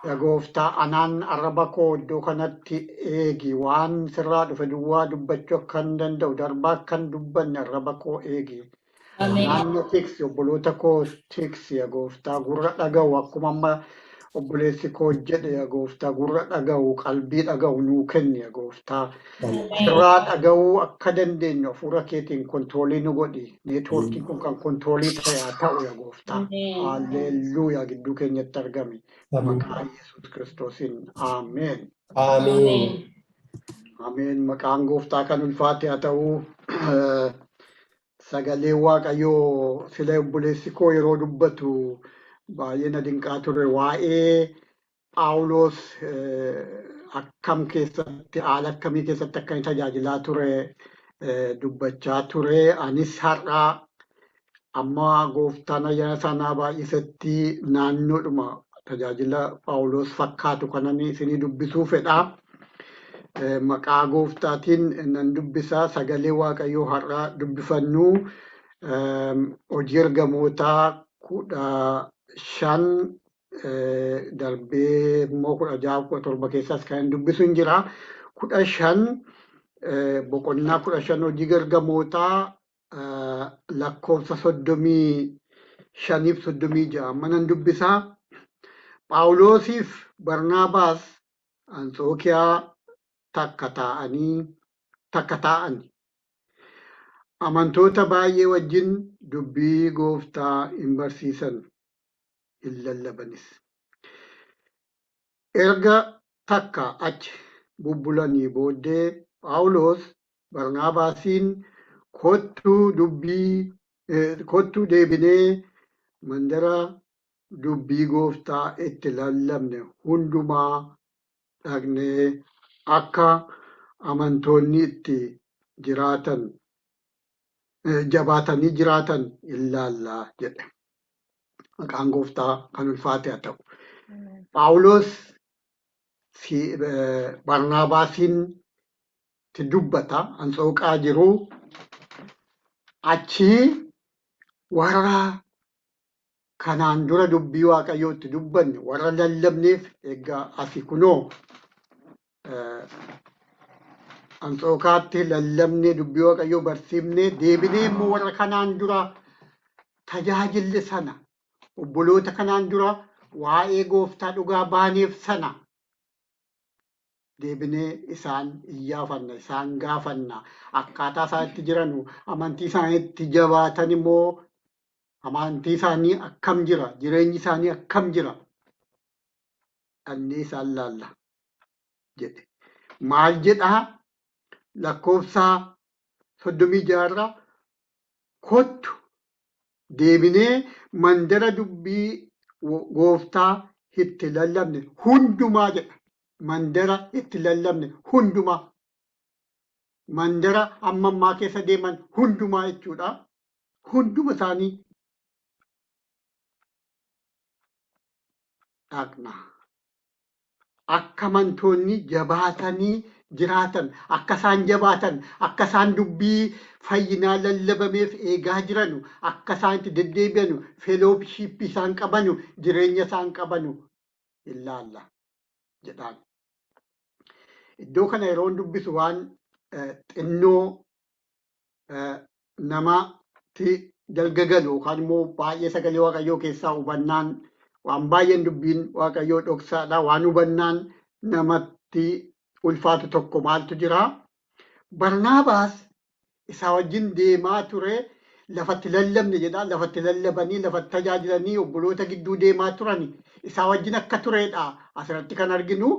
yaa gooftaa anaan arraba koo iddoo kanatti eegi waan sirraa dhufe duwwaa dubbachuu akkan danda'u darbaa akkan dubbanne arraba koo eegi. Anaan na tiksi obboloota koo tiksi yaa gooftaa gurra dhaga'u akkuma amma obboleessi koo jedhe yaa gooftaa gurra dhaga'u qalbii dhaga'u nuu kenni yaa gooftaa. Sirraa dhaga'uu akka dandeenyu hafuura keetiin kontiroolii nu godhi. Neetwoorkiin kun kan kontiroolii ta'e haa ta'u yaa gooftaa. Haalleluuyaa gidduu keenyatti argame. Maqaa Yesuus Kiristoosiin Ameen. Ameen. Ameen. Maqaan gooftaa kan ulfaate haa ta'u. Sagalee Waaqayyoo sila obboleessi koo yeroo dubbatu baay'ee na dinqaa ture waa'ee Phaawulos akkam keessatti haala akkamii keessatti akka inni tajaajilaa ture dubbachaa ture. Anis har'aa amma gooftaan ayyaana sanaa baay'isetti naannoodhuma tajaajila Phaawulos fakkaatu kanan isinii dubbisuu fedha. Maqaa gooftaatiin nan dubbisaa sagalee Waaqayyoo har'aa dubbifannu hojii ergamootaa 15 darbee immoo 16 17 keessaas kan dubbisu hin jira. 15 boqonnaa 15 hojii ergamootaa lakkoofsa 35 fi 36 manan dubbisaa. Phaawulosiif Barnaabaas Anxookiyaa takka ta'an amantoota baay'ee wajjin dubbii gooftaa hin barsiisan hin lallabanis. Erga takka achi bubbulanii booddee Phaawulos Barnaabaasiin kottuu deebinee mandara dubbii gooftaa itti lallabne hundumaa dhaqnee akka amantoonni itti jiraatan jabaatanii jiraatan ilaallaa jedhe. Maqaan gooftaa kan ulfaate haa ta'u. Phaawulos Barnaabaasiin dubbata Anxooqaa jiru achi warra kanaan dura dubbii Waaqayyoo itti dubbanne warra lallabneef egaa asii kunoo Anxookaatti lallabnee dubbii Waaqayyoo barsiifnee deebinee immoo warra kanaan dura tajaajille sana obboloota kanaan dura waa'ee gooftaa dhugaa baaneef sana deebinee isaan iyyafanna isaan gaafanna akkaataa isaan itti jiranu amantii isaaniitti jabaatan immoo amantii isaanii akkam jira jireenyi isaanii akkam jira dhannee isaan laalla jedhe. Maal jedhaa lakkoofsa 36 kottu deebinee mandara dubbii gooftaa itti lallabne hundumaa jedha. Mandara itti lallabne hundumaa. Mandara amma ammaa keessa deeman hundumaa jechuudha. Hunduma isaanii dhaqna. Akka amantoonni jabaatanii jiraatan, akka isaan jabaatan, akka isaan dubbii fayyinaa lallabameef eegaa jiranu, akka isaan itti deddeebi'anu, feelooshipii isaan qabanu, jireenya isaan qabanu ilaalla jedhaan. Iddoo kana yeroo dubbisu waan xinnoo namatti dalgagalu yookaan immoo baay'ee sagalee Waaqayyoo keessaa hubannaan waan baay'een dubbiin Waaqayyoo dhoksaadha. Waan hubannaan namatti ulfaatu tokko maaltu jira. Barnaabaas isaa wajjin deemaa ture lafatti lallabne jedha. Lafatti lallabanii lafatti tajaajilanii obboloota gidduu deemaa turani. Isaa wajjin akka turedha. Asirratti kan arginu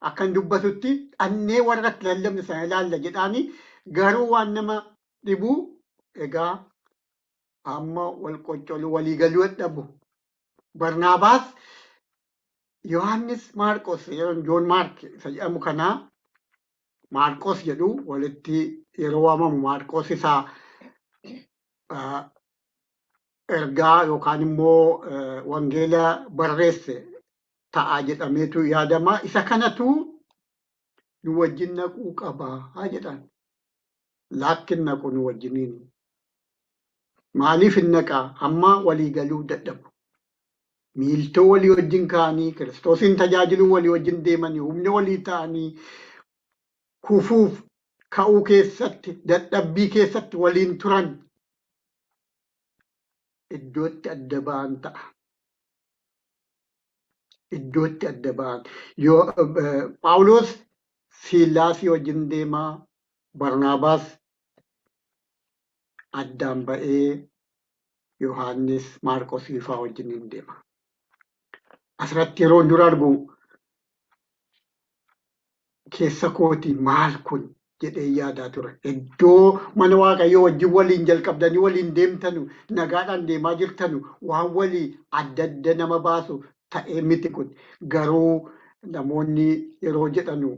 akkan dubbatutti dhannee warra lallabne sana ilaalla jedhaani garuu waan nama dhibu egaa amma wal qoccoluu waliigaluu dadhabu. Barnaabaas Yohaannis Maarqos Joon Maark isa jedhamu kanaa Maarqos jedhu walitti yeroo waamamu Maarqos isaa ergaa yookaan immoo wangeela barreesse ta'a jedhameetu yaadama. Isa kanatu nu wajjin naquu qabaa haa jedhan. Laakkin naqu nu wajjiniin. Maaliif hin naqaa? Amma waliigaluu dadhabu. miiltoo walii wajjin ka'anii Kiristoosin tajaajiluu walii wajjin deemanii humna walii ta'anii kufuuf ka'uu keessatti dadhabbii keessatti waliin turan iddootti adda ba'an ta'a. Iddootti adda ba'an yoo Phaawulos Siilaasii wajjin deemaa Barnaabaas addaan ba'ee Yohaannis Maarqosii fa'aa wajjin hin deema. Asirratti yeroo dura argu keessa kooti maal kun jedhee yaadaa ture. Iddoo mana Waaqayyoo wajjin waliin jalqabdanii waliin deemtanu nagaadhaan deemaa jirtanu waan walii adda adda nama baasu ta'ee miti kun. Garuu namoonni yeroo jedhanu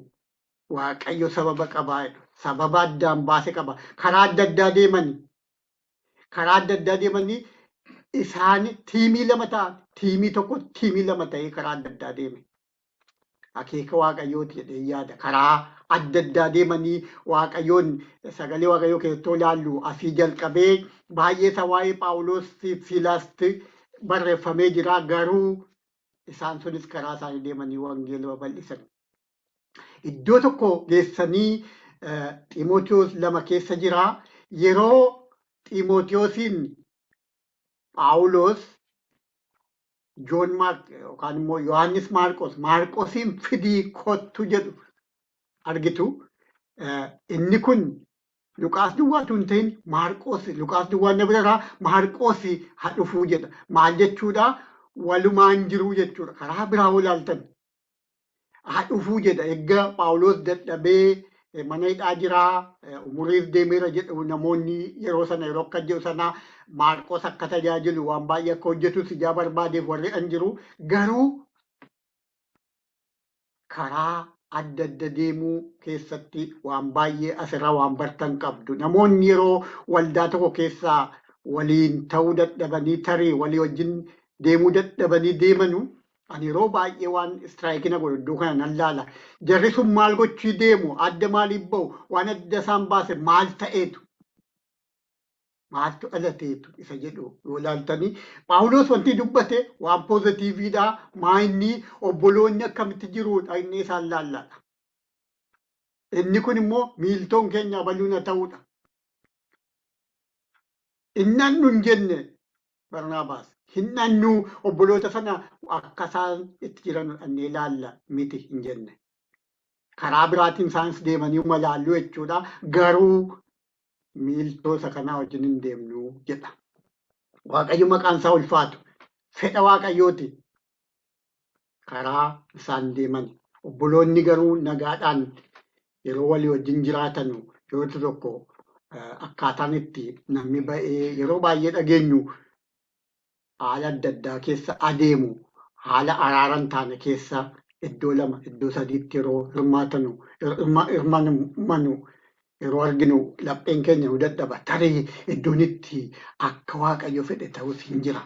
Waaqayyo sababa qabaa sababa addaan baase qaba. Karaa adda addaa deemanii karaa adda addaa deemanii isaan tiimii lama ta'an tiimii tokko tiimii lama ta'ee karaa adda addaa deeme. Akeeka Waaqayyooti jedhee yaada. Karaa adda addaa deemanii Waaqayyoon sagalee Waaqayyoo keessatti ilaallu asii jalqabee baay'ee isa waa'ee Phaawulos Siilaasti barreeffamee jira. Garuu isaan sunis karaa isaanii deemanii wangeela bal'isan. Iddoo tokko geessanii Xiimotewos 2 keessa jira. Yeroo Xiimotewosiin Phaawulos Joon Maark yookaan immoo Yohaannis Maarqosiin fidii kottu jedhu argitu. Inni kun Luqaas duwwaatu hin ta'in Luqaas duwwaan na bira Maarqos haa dhufuu jedha. Maal jechuudha? Walumaan jiruu jechuudha. Karaa biraa ilaaltan haa dhufuu jedha. Egaa Phaawulos dadhabee mana hidhaa jiraa umuriif deemeera jedhu namoonni yeroo sana yeroo akka jedhu sana Maarqos akka tajaajilu waan baay'ee akka hojjetus ijaa barbaadeef warri an jiru. Garuu karaa adda adda deemuu keessatti waan baay'ee asirraa waan bartan qabdu. Namoonni yeroo waldaa tokko keessaa waliin ta'uu dadhabanii tarii walii wajjin deemuu dadhabanii deemanu ani yeroo baay'ee waan istiraayikina godhu iddoo kana nan laala. Jarri sun maal gochuu deemu? Adda maaliif bahu? Waan adda isaan baase maal ta'eetu? Maaltu dhalateetu isa jedhu yoo ilaaltanii Phaawulos wanti dubbate waan poozitiiviidha. Maayinni obboloonni akkamitti jiruudha inni isaan laallaadha. Inni kun immoo miiltoon keenya baluuna ta'uudha. Innan nun jenne Barnaabaas hinnannu obboloota sana akka isaan itti jiran annee ilaalla miti hin jenne. Karaa biraatiin isaanis deemanii malaallu jechuudha. Garuu miiltoo isa kanaa wajjin hin deemnu jedha. Waaqayyo maqaan isaa ulfaatu. Fedha Waaqayyooti karaa isaan deeman. Obboloonni garuu nagaadhaan yeroo walii wajjin jiraatan yeroo tokko akkaataan itti namni ba'ee yeroo baay'ee dhageenyu haala adda addaa keessa adeemu haala araaran taane keessa iddoo 2 iddoo 3tti yeroo hirmaannanu yeroo arginu lapheen keenya nu dadhaba. Tarii iddoon itti akka Waaqayyo fedhe ta'us hin jira.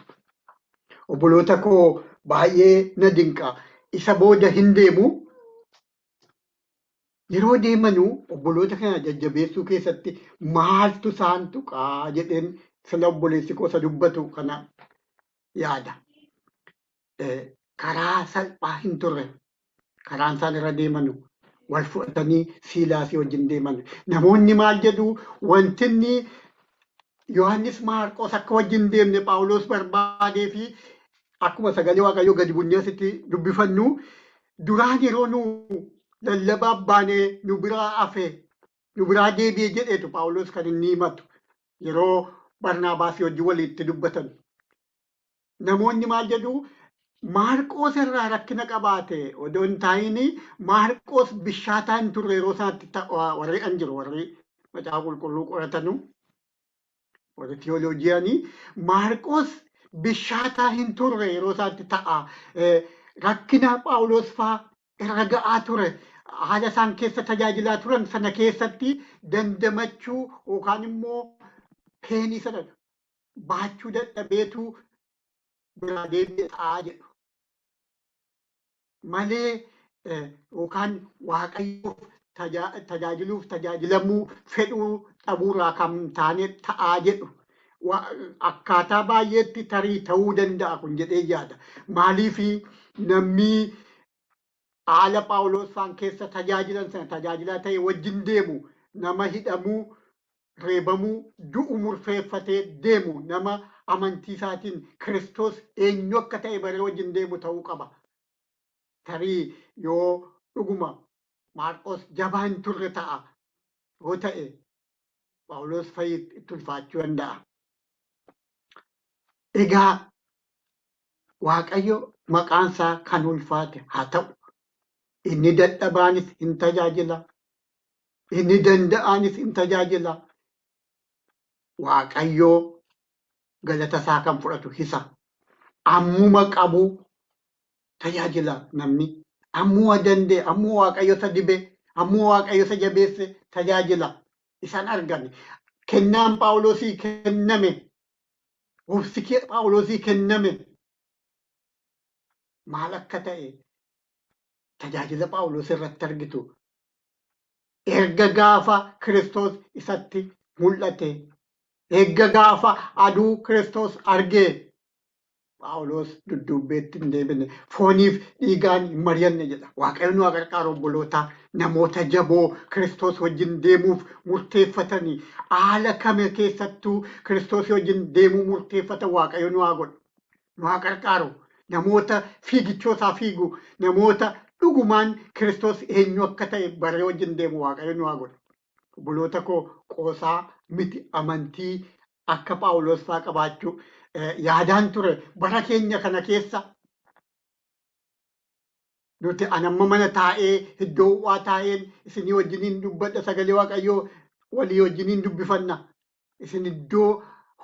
Obboloota koo baay'ee na dinqa. Isa booda hin deemu. Yeroo deemanu obboloota kana jajjabeessuu keessatti maaltu isaan tuqaa jedheen sila obboleessi koo isa dubbatu kana yaada. Karaa salphaa hin turre karaan isaan irra deemanu wal fudhatanii Siilaasii wajjin deeman. Namoonni maal jedhu wanti inni Yohaannis Maarqos akka wajjin deemne Phaawulos barbaadee fi akkuma sagalee Waaqayyoo gadi bunnee asitti dubbifannu duraan yeroo nu lallabaaf baanee nu biraa hafe nu biraa deebi'ee jedheetu Phaawulos kan inni himatu yeroo Barnaabaasii wajjin walitti dubbatan. Namoonni maal jedhu Maarqos irraa rakkina qabaate odoo hin ta'iin Maarqos bishaataa hin turre yeroo isaatti warri an jiru warri Macaafa Qulqulluu qoratanu warri tiyooloojiyaanii Maarqos bishaataa hin turre yeroo isaatti ta'a. Rakkina Phaawulos fa'aa irra ga'aa ture. Haala isaan keessa tajaajilaa turan sana keessatti dandamachuu yookaan immoo peenii sana baachuu dadhabeetu biraa deebi'ee ta'aa jedhu. Malee yookaan Waaqayyoof tajaajiluuf tajaajilamuu fedhuu dhabuurraa kan taane ta'aa jedhu. akkaataa baay'eetti tarii ta'uu danda'a kun jedhee yaada. Maaliifi namni haala Phaawulos faan keessa tajaajilan sana tajaajilaa ta'e wajjin deemu nama hidhamuu, reebamuu, du'u murteeffatee deemu nama amantii isaatiin Kiristoos eenyu akka ta'e baree wajjin deemu ta'uu qaba. Tarii yoo dhuguma Maarqos jabaa hin turre ta'a yoo ta'e Phaawulos fa'i itti ulfaachuu danda'a. Egaa Waaqayyo maqaan isaa kan ulfaate haa ta'u. Inni dadhabaanis hin tajaajila. Inni danda'aanis hin tajaajila. Waaqayyoo galata isaa kan fudhatu isa. Ammuma qabu tajaajila namni. Ammuma danda'e, ammuma Waaqayyo isa dibe, ammuma Waaqayyo isa jabeesse tajaajila. Isaan argame. Kennaan Phaawulosii kenname. Obsi Phaawulosii kenname. Maal akka ta'e tajaajila Phaawulos irratti argitu. Erga gaafa Kiristoos isatti mul'ate, erga gaafa aduu Kiristoos argee, Phaawulos dudduubbeetti hin deebine, fooniif dhiigaan hin mari'anne jedha. Waaqayyo nu haa gargaaru obbolootaa, namoota jaboo Kiristoos wajjin deemuuf murteeffatanii haala kame keessattuu Kiristoos wajjin deemuu murteeffatan Waaqayyo nu haa godhu, nu haa gargaaru. Namoota fiigichoosaa fiigu, namoota dhugumaan Kiristoos eenyu akka ta'e baree wajjin deemu Waaqayyo nu haa godhu. Obboloota koo qoosaa miti amantii akka Phaawulos fa'aa qabaachuu yaadaan ture. Bara keenya kana keessa nuti anamma mana taa'ee iddoo ho'aa taa'een isinii wajjiniin dubbadha, sagalee Waaqayyoo walii wajjiniin dubbifanna. Isin iddoo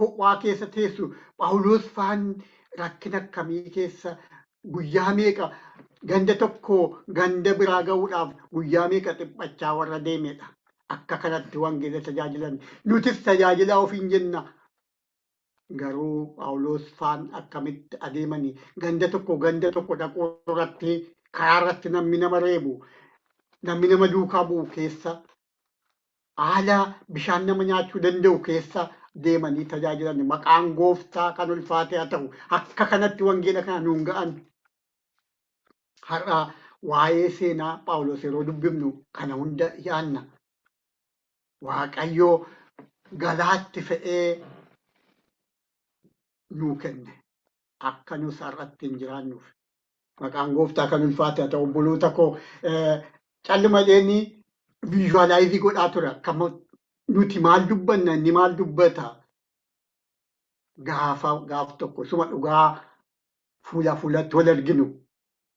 ho'aa keessa teessu. Phaawulos fa'aan rakkina akkamii keessa guyyaa meeqa ganda tokko ganda biraa ga'uudhaaf guyyaa meeqa dhiphachaa warra deemedha. Akka kanatti wangeela tajaajilan. Nutis tajaajilaa ofiin jenna. Garuu Phaawulos fa'aan akkamitti adeemanii ganda tokko dhaquu irratti karaa irratti namni nama reebu, namni nama duukaa bu'u keessa, haala bishaan nama nyaachuu danda'u keessa deemanii tajaajilan. Maqaan Gooftaa kan ulfaate haa ta'u. Akka kanatti wangeela kana nuun ga'an. Har'a waa'ee seenaa Phaawulos yeroo dubbifnu kana hunda yaanna. Waaqayyoo galaatti fe'ee nuu kenne. Akka nus har'atti hin jiraannuuf. Maqaan Gooftaa kan ulfaate haa ta'u. Obboloota koo callimadheenii viizhuwalaayizii godhaa ture. Akkama nuti maal dubbanna inni maal dubbata. Gaaf tokko suma dhugaa fuula fuulatti wal arginu.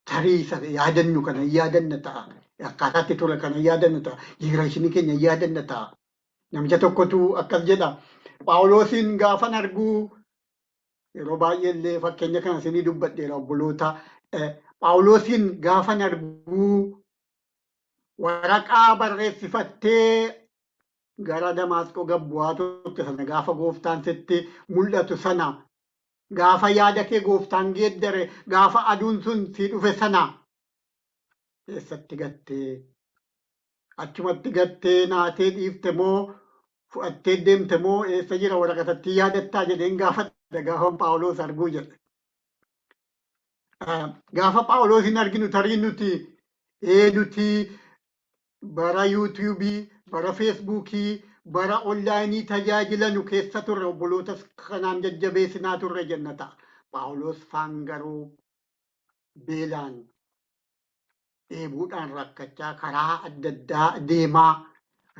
Tarii isa yaadannu kana yaadanna ta'a. Akkaataatti ture kana yaadanna ta'a. Jireenya keenya yaadanna ta'a. Namicha tokkotu akkas jedha. Phaawulosiin gaafan arguu yeroo baay'ee illee fakkeenya kana isinii dubbadheera obboloota. Phaawulosiin gaafan arguu waraqaa barreessifattee gara Damaasqoo gabbu'aa turte sana gaafa Gooftaan sitti mul'atu sana. Gaafa yaada kee Gooftaan geeddare, gaafa aduun sun si dhufe sana eessatti gattee? Achumatti gattee naatee dhiifte moo fudhattee deemte moo eessa jira waraqatatti yaadattaa jedheen gaafadha gaafa Phaawulos arguu jedhe. Gaafa Phaawulos hin arginu tarii nuti bara yuutuubii, bara feesbuukii, bara onlaayinii tajaajilanu keessa turre obboloota kanaan jajjabeessinaa turre jenna ta'a. Phaawulos faan garuu beelaan dheebuudhaan rakkachaa karaa adda addaa deemaa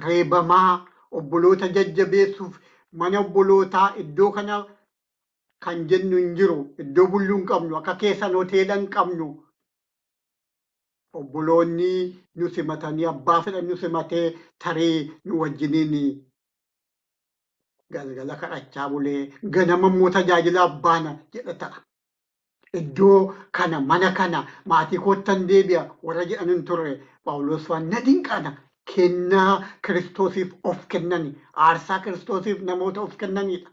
reebamaa obboloota jajjabeessuuf mana obbolootaa iddoo kana kan jennu hin jiru. Iddoo bulluu hin qabnu, akka keessan hoteela hin qabnu. Obboloonni nu simatanii abbaa fedhan nu simatee tarii nu wajjiniin galgala kadhachaa bulee ganama immoo tajaajilaaf baana jedha ta'a. Iddoo kana mana kana maatii koottan deebi'a warra jedhan hin turre. Phaawulos fa'aan na dinqana kennaa Kiristoosiif of kennani, aarsaa Kiristoosiif namoota of kennanidha.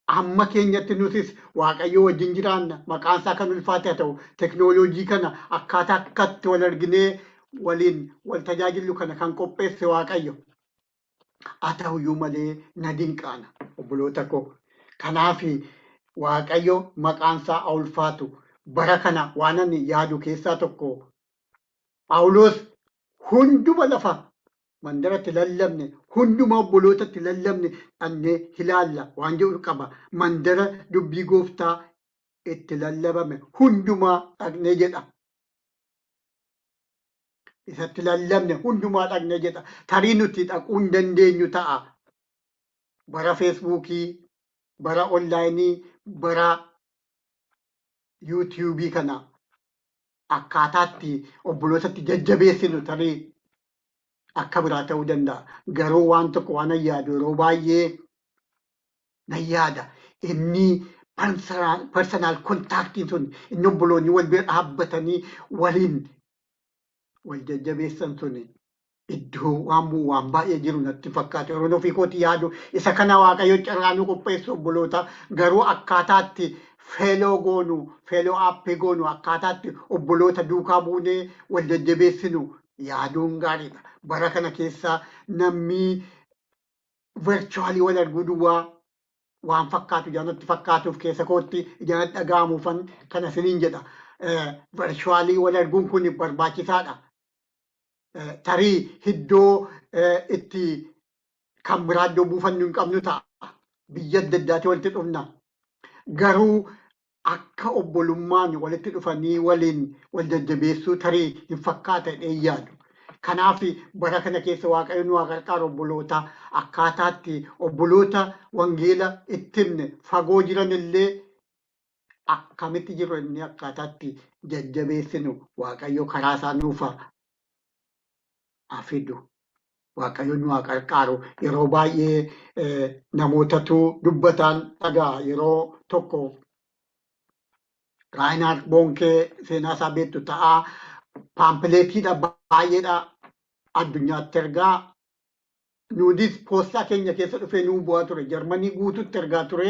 Amma keenyatti nutis Waaqayyo wajjin jiraanna. Maqaan isaa kan ulfaate haa ta'u. Teknooloojii kana akkaataa akkatti wal arginee waliin wal tajaajillu kana kan qopheesse Waaqayyo. haa ta'uyyuu malee na dinqaana obboloota koo. Kanaaf Waaqayyo maqaan isaa haa ulfaatu. Bara kana waan ani yaadu keessaa tokko Phaawulos hunduma lafa mandaratti lallabne hunduma obbolootatti lallabne dhannee ilaalla waan jedhu qaba. Mandara dubbii gooftaa itti lallabame hundumaa dhaqnee jedha. Isatti lallabne hundumaa dhaqnee jedha. Tarii nuti dhaquu hin dandeenyu ta'a. Bara feesbuukii, bara onlaayinii, bara yuutiyuubii kana akkaataatti obbolootatti jajjabeessinu tarii akka biraa ta'uu danda'a. Garuu waan tokko waan an yaadu yeroo baay'ee nan yaada. Inni personal kontaaktiin sun inni obboloonni wal bira dhaabbatanii waliin wal jajjabeessan sun iddoo waan baay'ee jiru natti fakkaata. Yeroo ofii kooti yaadu isa kana Waaqayyo carraa nu qopheessu obboloota. Garuu akkaataatti feeloo goonu, feeloo aappii goonu, akkaataatti obboloota duukaa buunee wal jajjabeessinu yaaduun gaariidha. Bara kana keessa namni virtuaalii wal arguu duwwaa waan fakkaatu ijaanatti fakkaatuuf keessa kootti ijaanatti dhaga'amuufan kana isiniin jedha. Virtuaalii wal arguun kun barbaachisaadha. Tarii iddoo itti kan biraa iddoo buufannu hin qabnu ta'a. Biyya adda addaatti walitti dhufna. Garuu akka obbolummaan walitti dhufanii waliin wal jajjabeessuu tarii hin fakkaata jedhee yaadu. Kanaaf bara kana keessa Waaqayyo nu haa gargaaru obboloota. Akkaataatti obboloota wangeela itti himne fagoo jiran illee akkamitti jiru inni akkaataatti jajjabeessinu Waaqayyo karaa isaa nuuf haa fidu. Waaqayyo nu haa gargaaru. Yeroo baay'ee namootatu dubbatan dhagaa. Yeroo tokko Raayinaard Boonkee seenaa isaa beektu ta'a. Paampileetiidha baay'eedha addunyaatti ergaa. Nutis poostaa keenya keessa dhufee nuu bu'aa ture. Jarmanii guutuutti ergaa ture.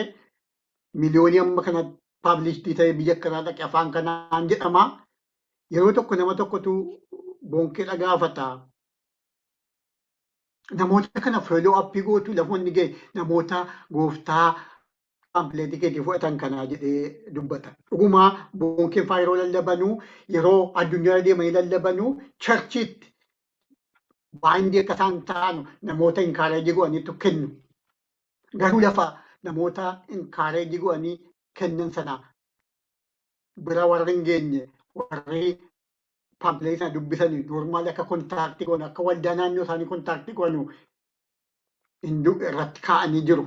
Miliyoonii amma kana paablishtii ta'ee biyya kanaa dhaqe afaan kanaan jedhama. Yeroo tokko nama tokkotu Boonkeedha gaafata. Namoota kana feeloo aappii gootu lafoonni ga'e namoota gooftaa paampileetii keetii fudhatan kanaa jedhee dubbata. Dhugumaa Boonkeen fa'aa yeroo lallabanuu yeroo addunyaa deemanii lallabanuu charchiitti baay'ee akka isaan ta'an namoota inkaareejii godhaniitu kennu. Garuu lafa namoota inkaareejii godhanii kennan sana bira warri hin geenye warri paampileetii sana dubbisanii normaali akka kontaaktii godhan akka waldaa naannoo isaanii kontaaktii godhanu irratti kaa'anii jiru.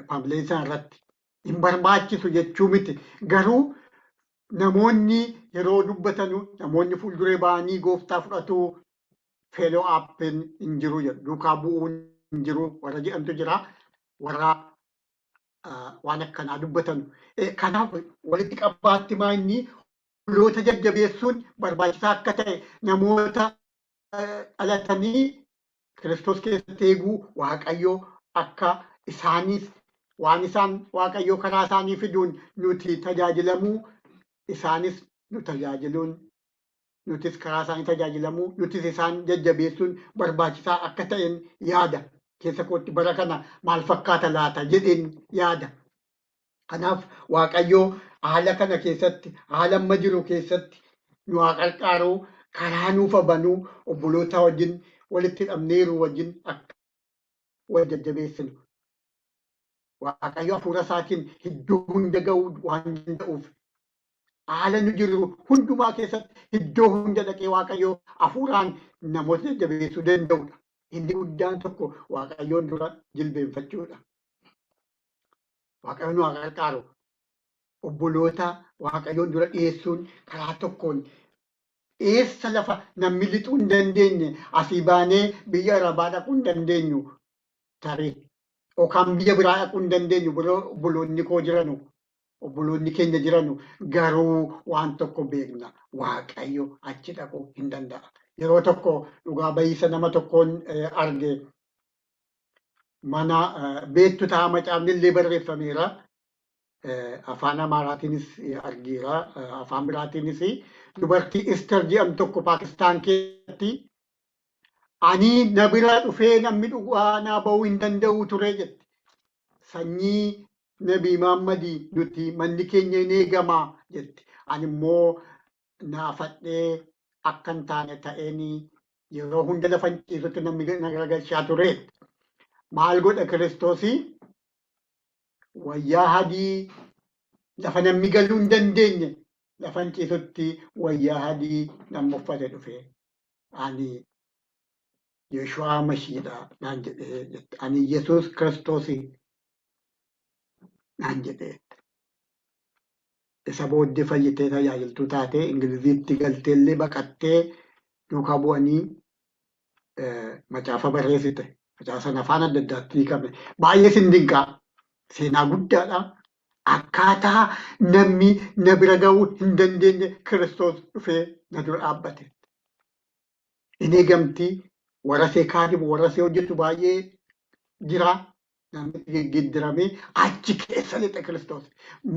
Paampileetii sana irratti hin barbaachisu jechuu miti. Garuu namoonni yeroo dubbatanu namoonni fuulduree ba'anii gooftaa fudhatu feeloo aappiin hin jiru jedhu. Duukaa bu'uun hin jiru warra jedhamtu jira. Warra waan akkanaa dubbatan. Kanaaf walitti qabaatti maanni obboloota jajjabeessuun barbaachisaa akka ta'e namoota dhalatanii Kiristoos keessatti eeguu Waaqayyoo akka isaanis waan isaan Waaqayyoo karaa isaanii fiduun nuti tajaajilamuu isaanis nu tajaajiluun nutis karaa isaanii tajaajilamuu nutis isaan jajjabeessuun barbaachisaa akka ta'een yaada. Keessa kootti bara kana maal fakkaata laata jedheen yaada. Kanaaf Waaqayyoo haala kana keessatti haala amma jiru keessatti nu haa gargaaru karaa nuuf banuu obboloota wajjin walitti hidhamneeru wajjin akka wal jajjabeessinu. Waaqayyo hafuura isaatiin iddoo hunda ga'uu waan danda'uuf haala nu jiru hundumaa keessatti iddoo hunda dhaqee Waaqayyo hafuuraan namoota jajjabeessuu danda'udha. Inni guddaan tokko Waaqayyoon dura jilbeenfachuudha. Waaqayyo nu haa gargaaru. Obboloota Waaqayyoon dura dhiyeessuun karaa tokkoon eessa lafa namni lixuu hin dandeenye asii baanee biyya Arabaa dhaquu hin dandeenyu tarii yookaan biyya biraa dhaquu hin dandeenyu obboloonni koo jiranu obboloonni keenya jiranu garuu waan tokko beekna Waaqayyo achi dhaquu hin danda'a. Yeroo tokko dhugaa ba'iisa nama tokkoon arge mana beektu ta'a macaafni illee barreeffameera. Afaan Amaaraatiinis argeera. Afaan biraatiinis dubartii Ester jedhamtu tokko Paakistaan keessatti Ani na bira dhufee namni dhugaa naa ba'uu hin danda'u ture jette. Sanyii Nabii Muhammadii nuti manni keenya hin eegamaa jette. Ani immoo naafadhee akka hin taane ta'eenii yeroo hunda lafa ciisutti namni na garagalchaa ture. Maal godha Kiristoosii? Wayyaa adii lafa namni galuu hin dandeenye lafa ciisutti wayyaa adii namni uffate dhufe. Ani Yeeshu'aa Mashiidhaa naan jedhee jette. Ani Yesuus Kiristoosii naan jedhee. Isa booddee fayyitee tajaajiltuu taatee Ingiliziitti galteellee baqattee duukaa bu'anii macaafa barreessite. Macaafa afaan adda addaatti hiikame. Baay'ee sin dinqaa. Seenaa guddaadha. Akkaataa namni na bira ga'uu hin dandeenye Kiristoos dhufee na dura dhaabbate. In eegamtii warra see kaanifu warra see hojjetu baay'ee jira. Namni giddiramee achi keessa lixe Kiristoos.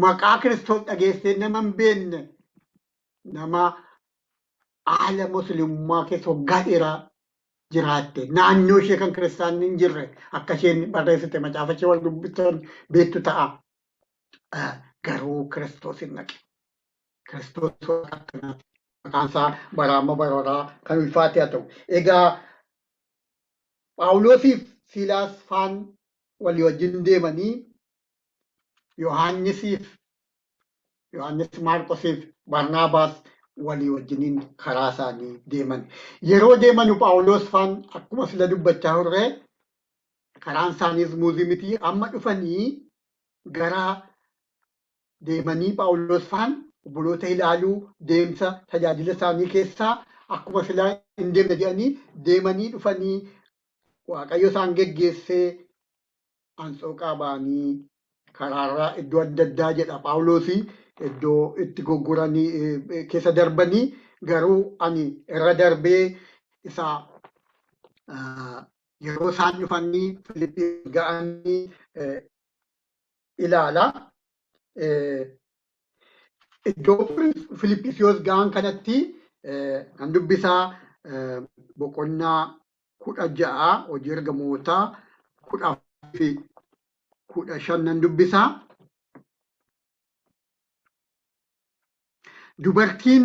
Maqaa Kiristoos dhageessee nama hin beekne nama haala muslimummaa keessa waggaa dheeraa jiraatte naannoo ishee kan kiristaanni hin jirre akka isheen barreessite macaafa ishee wal dubbisan beektu ta'a. Garuu Kiristoos hin naqe. Kiristoos akkanaati. Maqaan isaa baraama baroraa kan ulfaate haa ta'u. Egaa Phaawulosiif Siilaas faan walii wajjin deemanii Yohaannis Maarqosiif Barnaabaas walii wajjiniin karaa isaanii deeman. Yeroo deemanu Phaawulos faan akkuma sila dubbachaa turre karaan isaaniis muuzii miti. Amma dhufanii gara deemanii Phaawulos faan obboloota ilaaluu deemsa tajaajila isaanii keessaa akkuma sila hin deemne jedhanii deemanii dhufanii Waaqayyo isaan geggeessee Anxooqaa ba'anii karaarraa iddoo adda addaa jedha Phaawulosii iddoo itti gurguranii keessa darbanii garuu ani irra darbee isaa yeroo isaan dhufanii Filiphii ga'anii ilaala. Iddoo Filiphisiyoos ga'an kanatti kan dubbisaa boqonnaa 16 hojii ergamootaa 15 nan dubbisaa. Dubartiin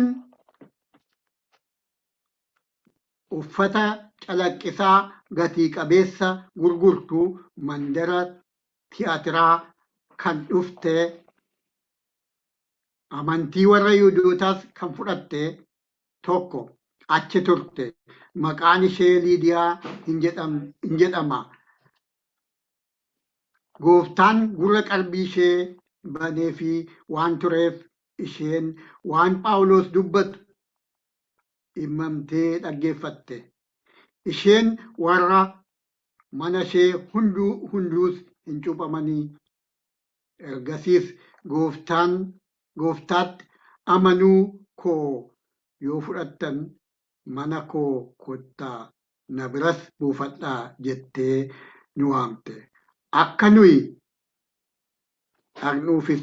uffata calaqqisaa gatii qabeessa gurgurtu mandara tiyaatiraa kan dhufte amantii warra Yihuudootaas kan fudhatte tokko achi turte. Maqaan ishee Liidiyaa hin jedhama. Gooftaan gurra qalbii ishee baneefi waan tureef isheen waan Phaawulos dubbatu himmamtee dhaggeeffatte. Isheen warra mana ishee hunduus hin cuuphamanii. Ergasiis gooftaatti amanuu koo yoo fudhattan mana koo kottaa na biras buufadhaa jettee nu waamte. Akka nuyi dhaqnuufis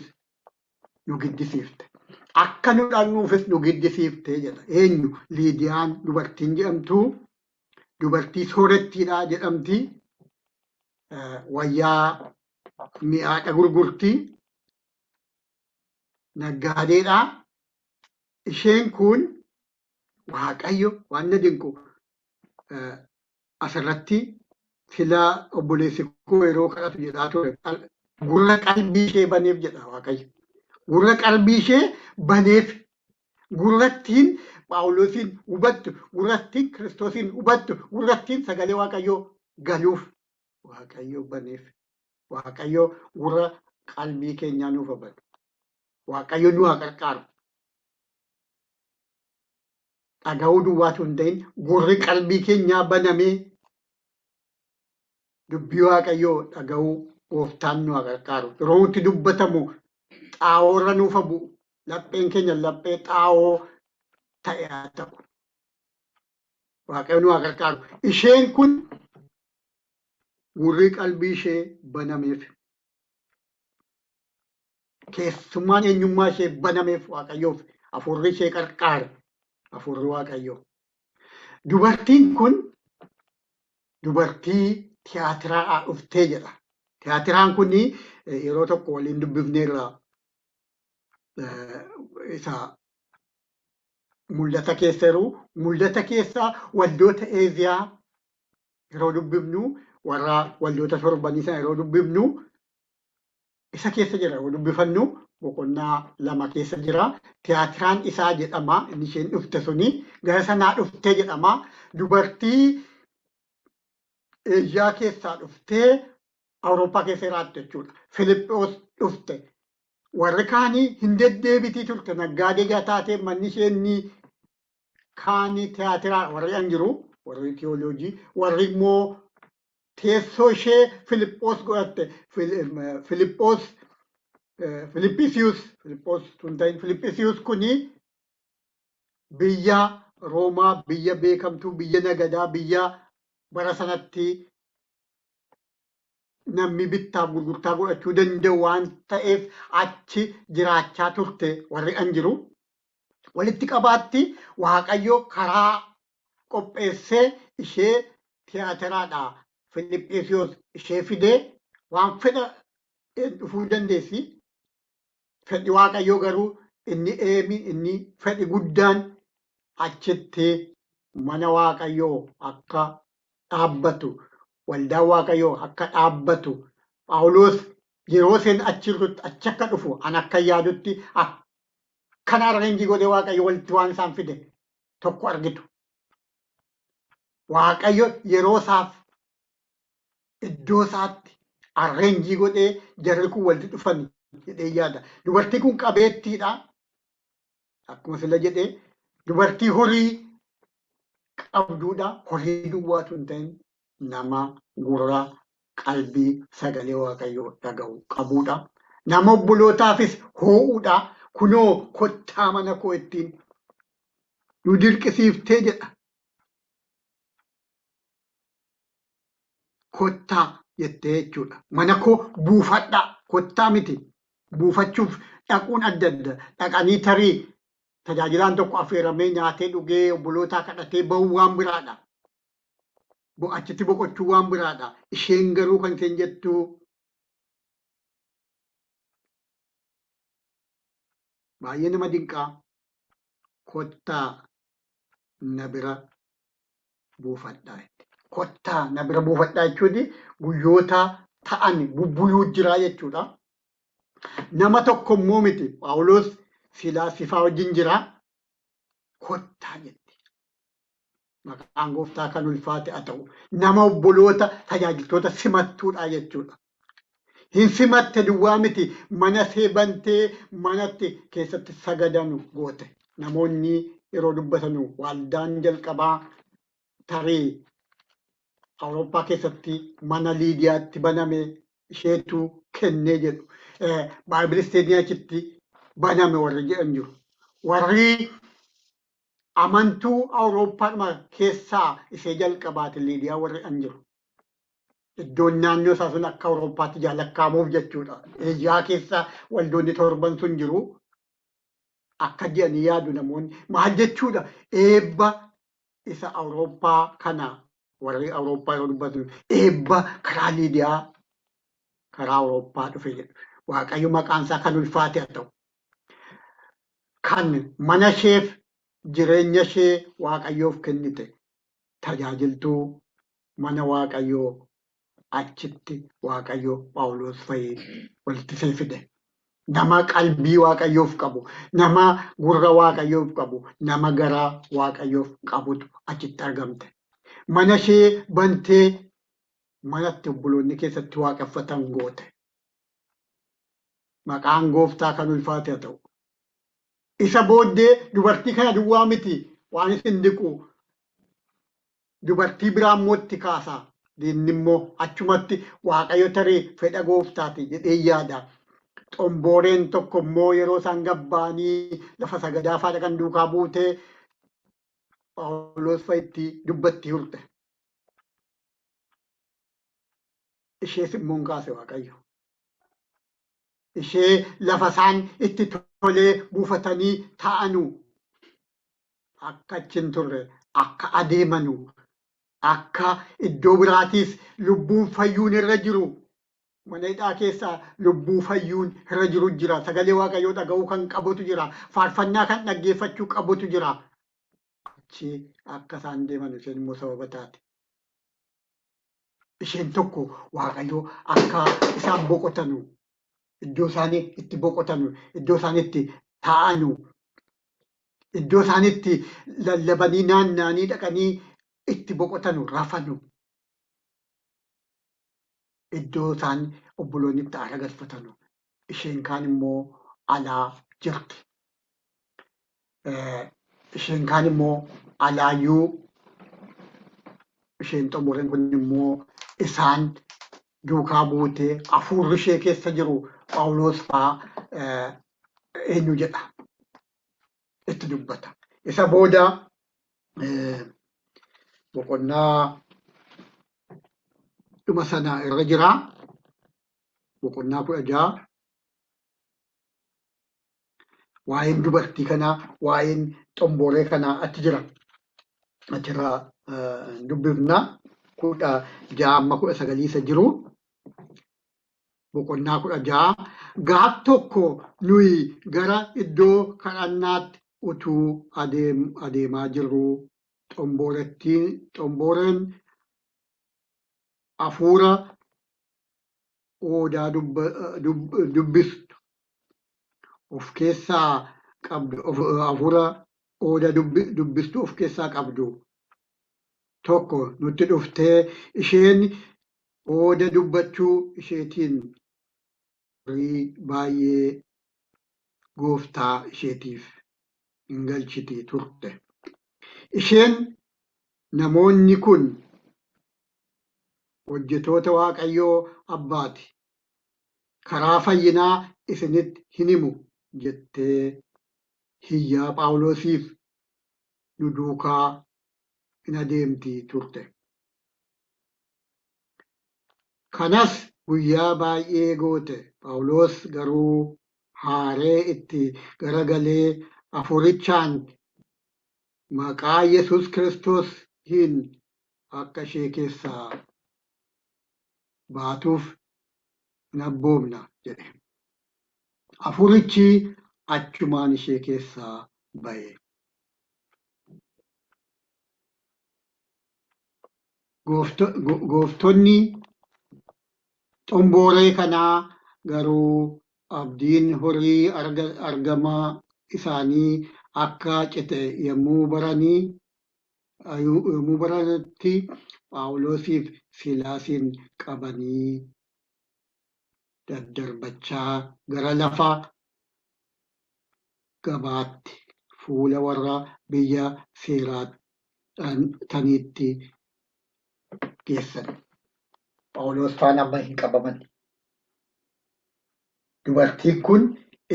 nu giddisiifte. Akka nu dhaqnuufis nu giddisiifte jedha. Eenyu? Liidiyaan dubartiin jedhamtu dubartii soorettiidha jedhamti. Wayyaa mi'aadha gurgurti. Naggaadeedha. Isheen kun Waaqayyo waan na dinqu asirratti sila obboleessi koo yeroo kadhatu jedhaa ture. Gurra qalbii ishee baneef jedha Waaqayyo. Gurra qalbii ishee baneef. Gurrattiin Phaawulosiin hubattu, gurrattiin Kiristoosiin hubattu, gurrattiin sagalee Waaqayyoo galuuf Waaqayyo baneef. Waaqayyo gurra qalbii keenyaa nuuf banu. Waaqayyo nu haa qarqaaru. Dhaga'uu duwwaatu hin ta'in gurri qalbii keenyaa banamee dubbii Waaqayyoo dhaga'uu gooftaan nu haa qarqaaru. Yeroo nuti dubbatamu xaa'oo irra nuuf bu'u. Lapheen keenya laphee xaa'oo ta'e haa ta'u. Waaqayyo nu haa qarqaaru. Isheen kun gurri qalbii ishee banameef. Keessummaan eenyummaa ishee banameef Waaqayyoof hafuurri ishee qarqaare. Hafuurri Waaqayyoo. Dubartiin kun dubartii tiyaatiraa dhuftee jedha. Tiyaatiraan kun yeroo tokko waliin dubbifneerra isa mul'ata keessa jiru. Mul'ata keessa waldoota Eeziyaa yeroo dubbifnu warra waldoota torbanii sana yeroo dubbifnu isa keessa jira yeroo dubbifannu boqonnaa 2 keessa jira. Tiyaatiraan isaa jedhama. Inni isheen dhufte suni gara sanaa dhuftee jedhama. Dubartii Eeshiyaa keessaa dhuftee Awurooppaa keessa jiraattu jechuudha. Filiphos dhufte. Warri kaanii hin deddeebitii turte. Naggaadee gaa taatee manni isheenni kaanii tiyaatiraa warri an jiru warri tiyooloojii warri immoo teessoo ishee Filiphos godhatte. Filiphisius kuni biyya Roomaa, biyya beekamtuu, biyya nagadaa, biyya bara sanatti namni bittaa gurgurtaa godhachuu danda'u waan ta'eef achi jiraachaa turte warri an jiru. Walitti qabaatti Waaqayyo karaa qopheessee ishee tiyaatiraadhaa Filiphisiyoos ishee fidee waan fedha dhufuu dandeessi. Fedhi Waaqayyoo garuu inni fedhi guddaan achitti mana Waaqayyoo akka dhaabbatu, waldaan Waaqayyoo akka dhaabbatu, Phaawulos yeroo isheen achi akka dhufu an akka yaadutti akkana arreenjii godhee Waaqayyo walitti waan isaan fide tokko argitu. Waaqayyo yeroo isaaf iddoo isaatti arreenjii godhee jarri kun walitti dhufan jedhee yaada. Dubartii kun qabeettiidha. Akkuma sila jedhee dubartii horii qabduudha. Horii duwwaatu hin ta'in nama gurra qalbii sagalee Waaqayyoo dhaga'u qabuudha. Nama obbolootaafis hoo'uudha. Kunoo kottaa mana koo ittiin nu dirqisiiftee jedha. Kottaa jettee jechuudha. Mana koo buufadhaa. Kottaa miti. Buufachuuf dhaquun adda adda. Dhaqanii tarii tajaajilaan tokko affeeramee nyaatee dhugee obbolootaa kadhatee bahuu waan biraadha. Achitti boqochuu waan biraadha. Isheen garuu kan isheen jettu baay'ee nama dinqaa. Kottaa na bira buufadhaa. Kottaa na bira buufadhaa jechuun guyyoota ta'an bubbuluu jira jechuudha. Nama tokko immoo miti. Phaawulos Silaasifaa wajjin jira. Kottaa jetti. Maqaan gooftaa kan ulfaate haa ta'u. Nama obboloota tajaajiltoota simattuudha jechuudha. Hin simatte duwwaa miti. Mana seebantee manatti keessatti sagadanu goote. Namoonni yeroo dubbatanu waldaan jalqabaa tarii Awurooppaa keessatti mana Liidiyaatti baname isheetu kennee jedhu. Baayibilisteedii achitti baname warri jedhan jiru. Warri amantuu Awurooppaadhuma keessaa ishee jalqabaate Liidiyaa warri an jiru. Iddoon naannoo isaa sun akka Awurooppaatti jaalakkaamuuf jechuudha. Eeshiyaa keessa waldoonni torban sun jiru. Akka jedhanii yaadu namoonni. Maal jechuudha? Eebba isa Awurooppaa kana warri Awurooppaa yeroo dubbatu eebba karaa Liidiyaa karaa Awurooppaa dhufe jedhu. Waaqayyo maqaan isaa kan ulfaate haa ta'u. Kan mana isheef jireenya ishee Waaqayyoof kennite tajaajiltuu mana Waaqayyoo achitti Waaqayyo Phaawulos fa'ii walitti ishee fide. Nama qalbii Waaqayyoof qabu, nama gurra Waaqayyoof qabu, nama garaa Waaqayyoof qabutu achitti argamte. Mana ishee bantee manatti obboloonni keessatti waaqeffatan goote. Maqaan gooftaa kan ulfaate haa ta'u. Isa booddee dubartii kana duwwaa miti waan isin diqu dubartii biraa immoo itti kaasaa. Diinni immoo achumatti Waaqayyo tarii fedha gooftaati jedhee yaada. Xombooreen tokko immoo yeroo isaan gabbaanii lafa sagadaa faadha kan duukaa buutee Phaawulos fa'itti dubbatti hurte. Ishees immoo hin kaase Waaqayyo. Ishee lafa isaan itti tolee buufatanii taa'anu akka achi hin turre akka adeemanu akka iddoo biraatiis lubbuun fayyuun irra jiru. Mana hidhaa keessa lubbuu fayyuun irra jiru jira. Sagalee Waaqayyoo dhaga'uu kan qabutu jira. Faarfannaa kan dhaggeeffachuu qabutu jira. Achi akka isaan deeman isheen immoo sababa taate. Isheen tokko Waaqayyoo akka isaan boqotanu, iddoo isaanii itti boqotanu, iddoo isaan itti taa'anu, iddoo isaan itti lallabanii naanna'anii dhaqanii itti boqotanu, rafanu. Iddoo isaan obboloonni itti aara galfatanu. Isheen kaan immoo alaa jirti. Isheen kaan immoo alaayyuu isheen xumureen kun immoo isaan duukaa buutee hafuurri ishee keessa jiru Phaawulos fa'aa eenyu jedha itti dubbata. Isa booda boqonnaa dhuma sana irra jira. Boqonnaa 16 waa'een dubartii kanaa, waa'een xomboree kanaa achi jira. Achirraa dubbifna 16-19 isa jiru. Boqonnaa 16 gaaf tokko nuyi gara iddoo kadhannaatti utuu adeemaa jirru xomboreen hafuura odaa dubbistu of keessaa qabdu, hafuura odaa dubbistu of keessaa qabdu tokko nutti dhuftee isheen oda dubbachuu isheetiin horii baay'ee gooftaa isheetiif hin galchiti turte. Isheen namoonni kun hojjetoota Waaqayyoo Abbaati. Karaa fayyinaa isinitti hin himu jettee hiyyaa Phaawulosiif nu duukaa hin adeemti turte. Kanas guyyaa baay'ee goote. Phaawulos garuu haaree itti garagalee hafuurichaan maqaa Yesuus Kiristoos hin akka ishee keessaa baatuuf hin abboomna jedhe. Hafuurichi achumaan ishee keessaa ba'e. Gooftonni xomboree kanaa garuu abdiin horii argama isaanii akka cite yommuu baranitti Phaawulosiif Siilaasin qabanii daddarbachaa gara lafa gabaatti fuula warra biyya seeraataniitti geessan. Phaawulos faana amma hin qabaman. Dubartiin kun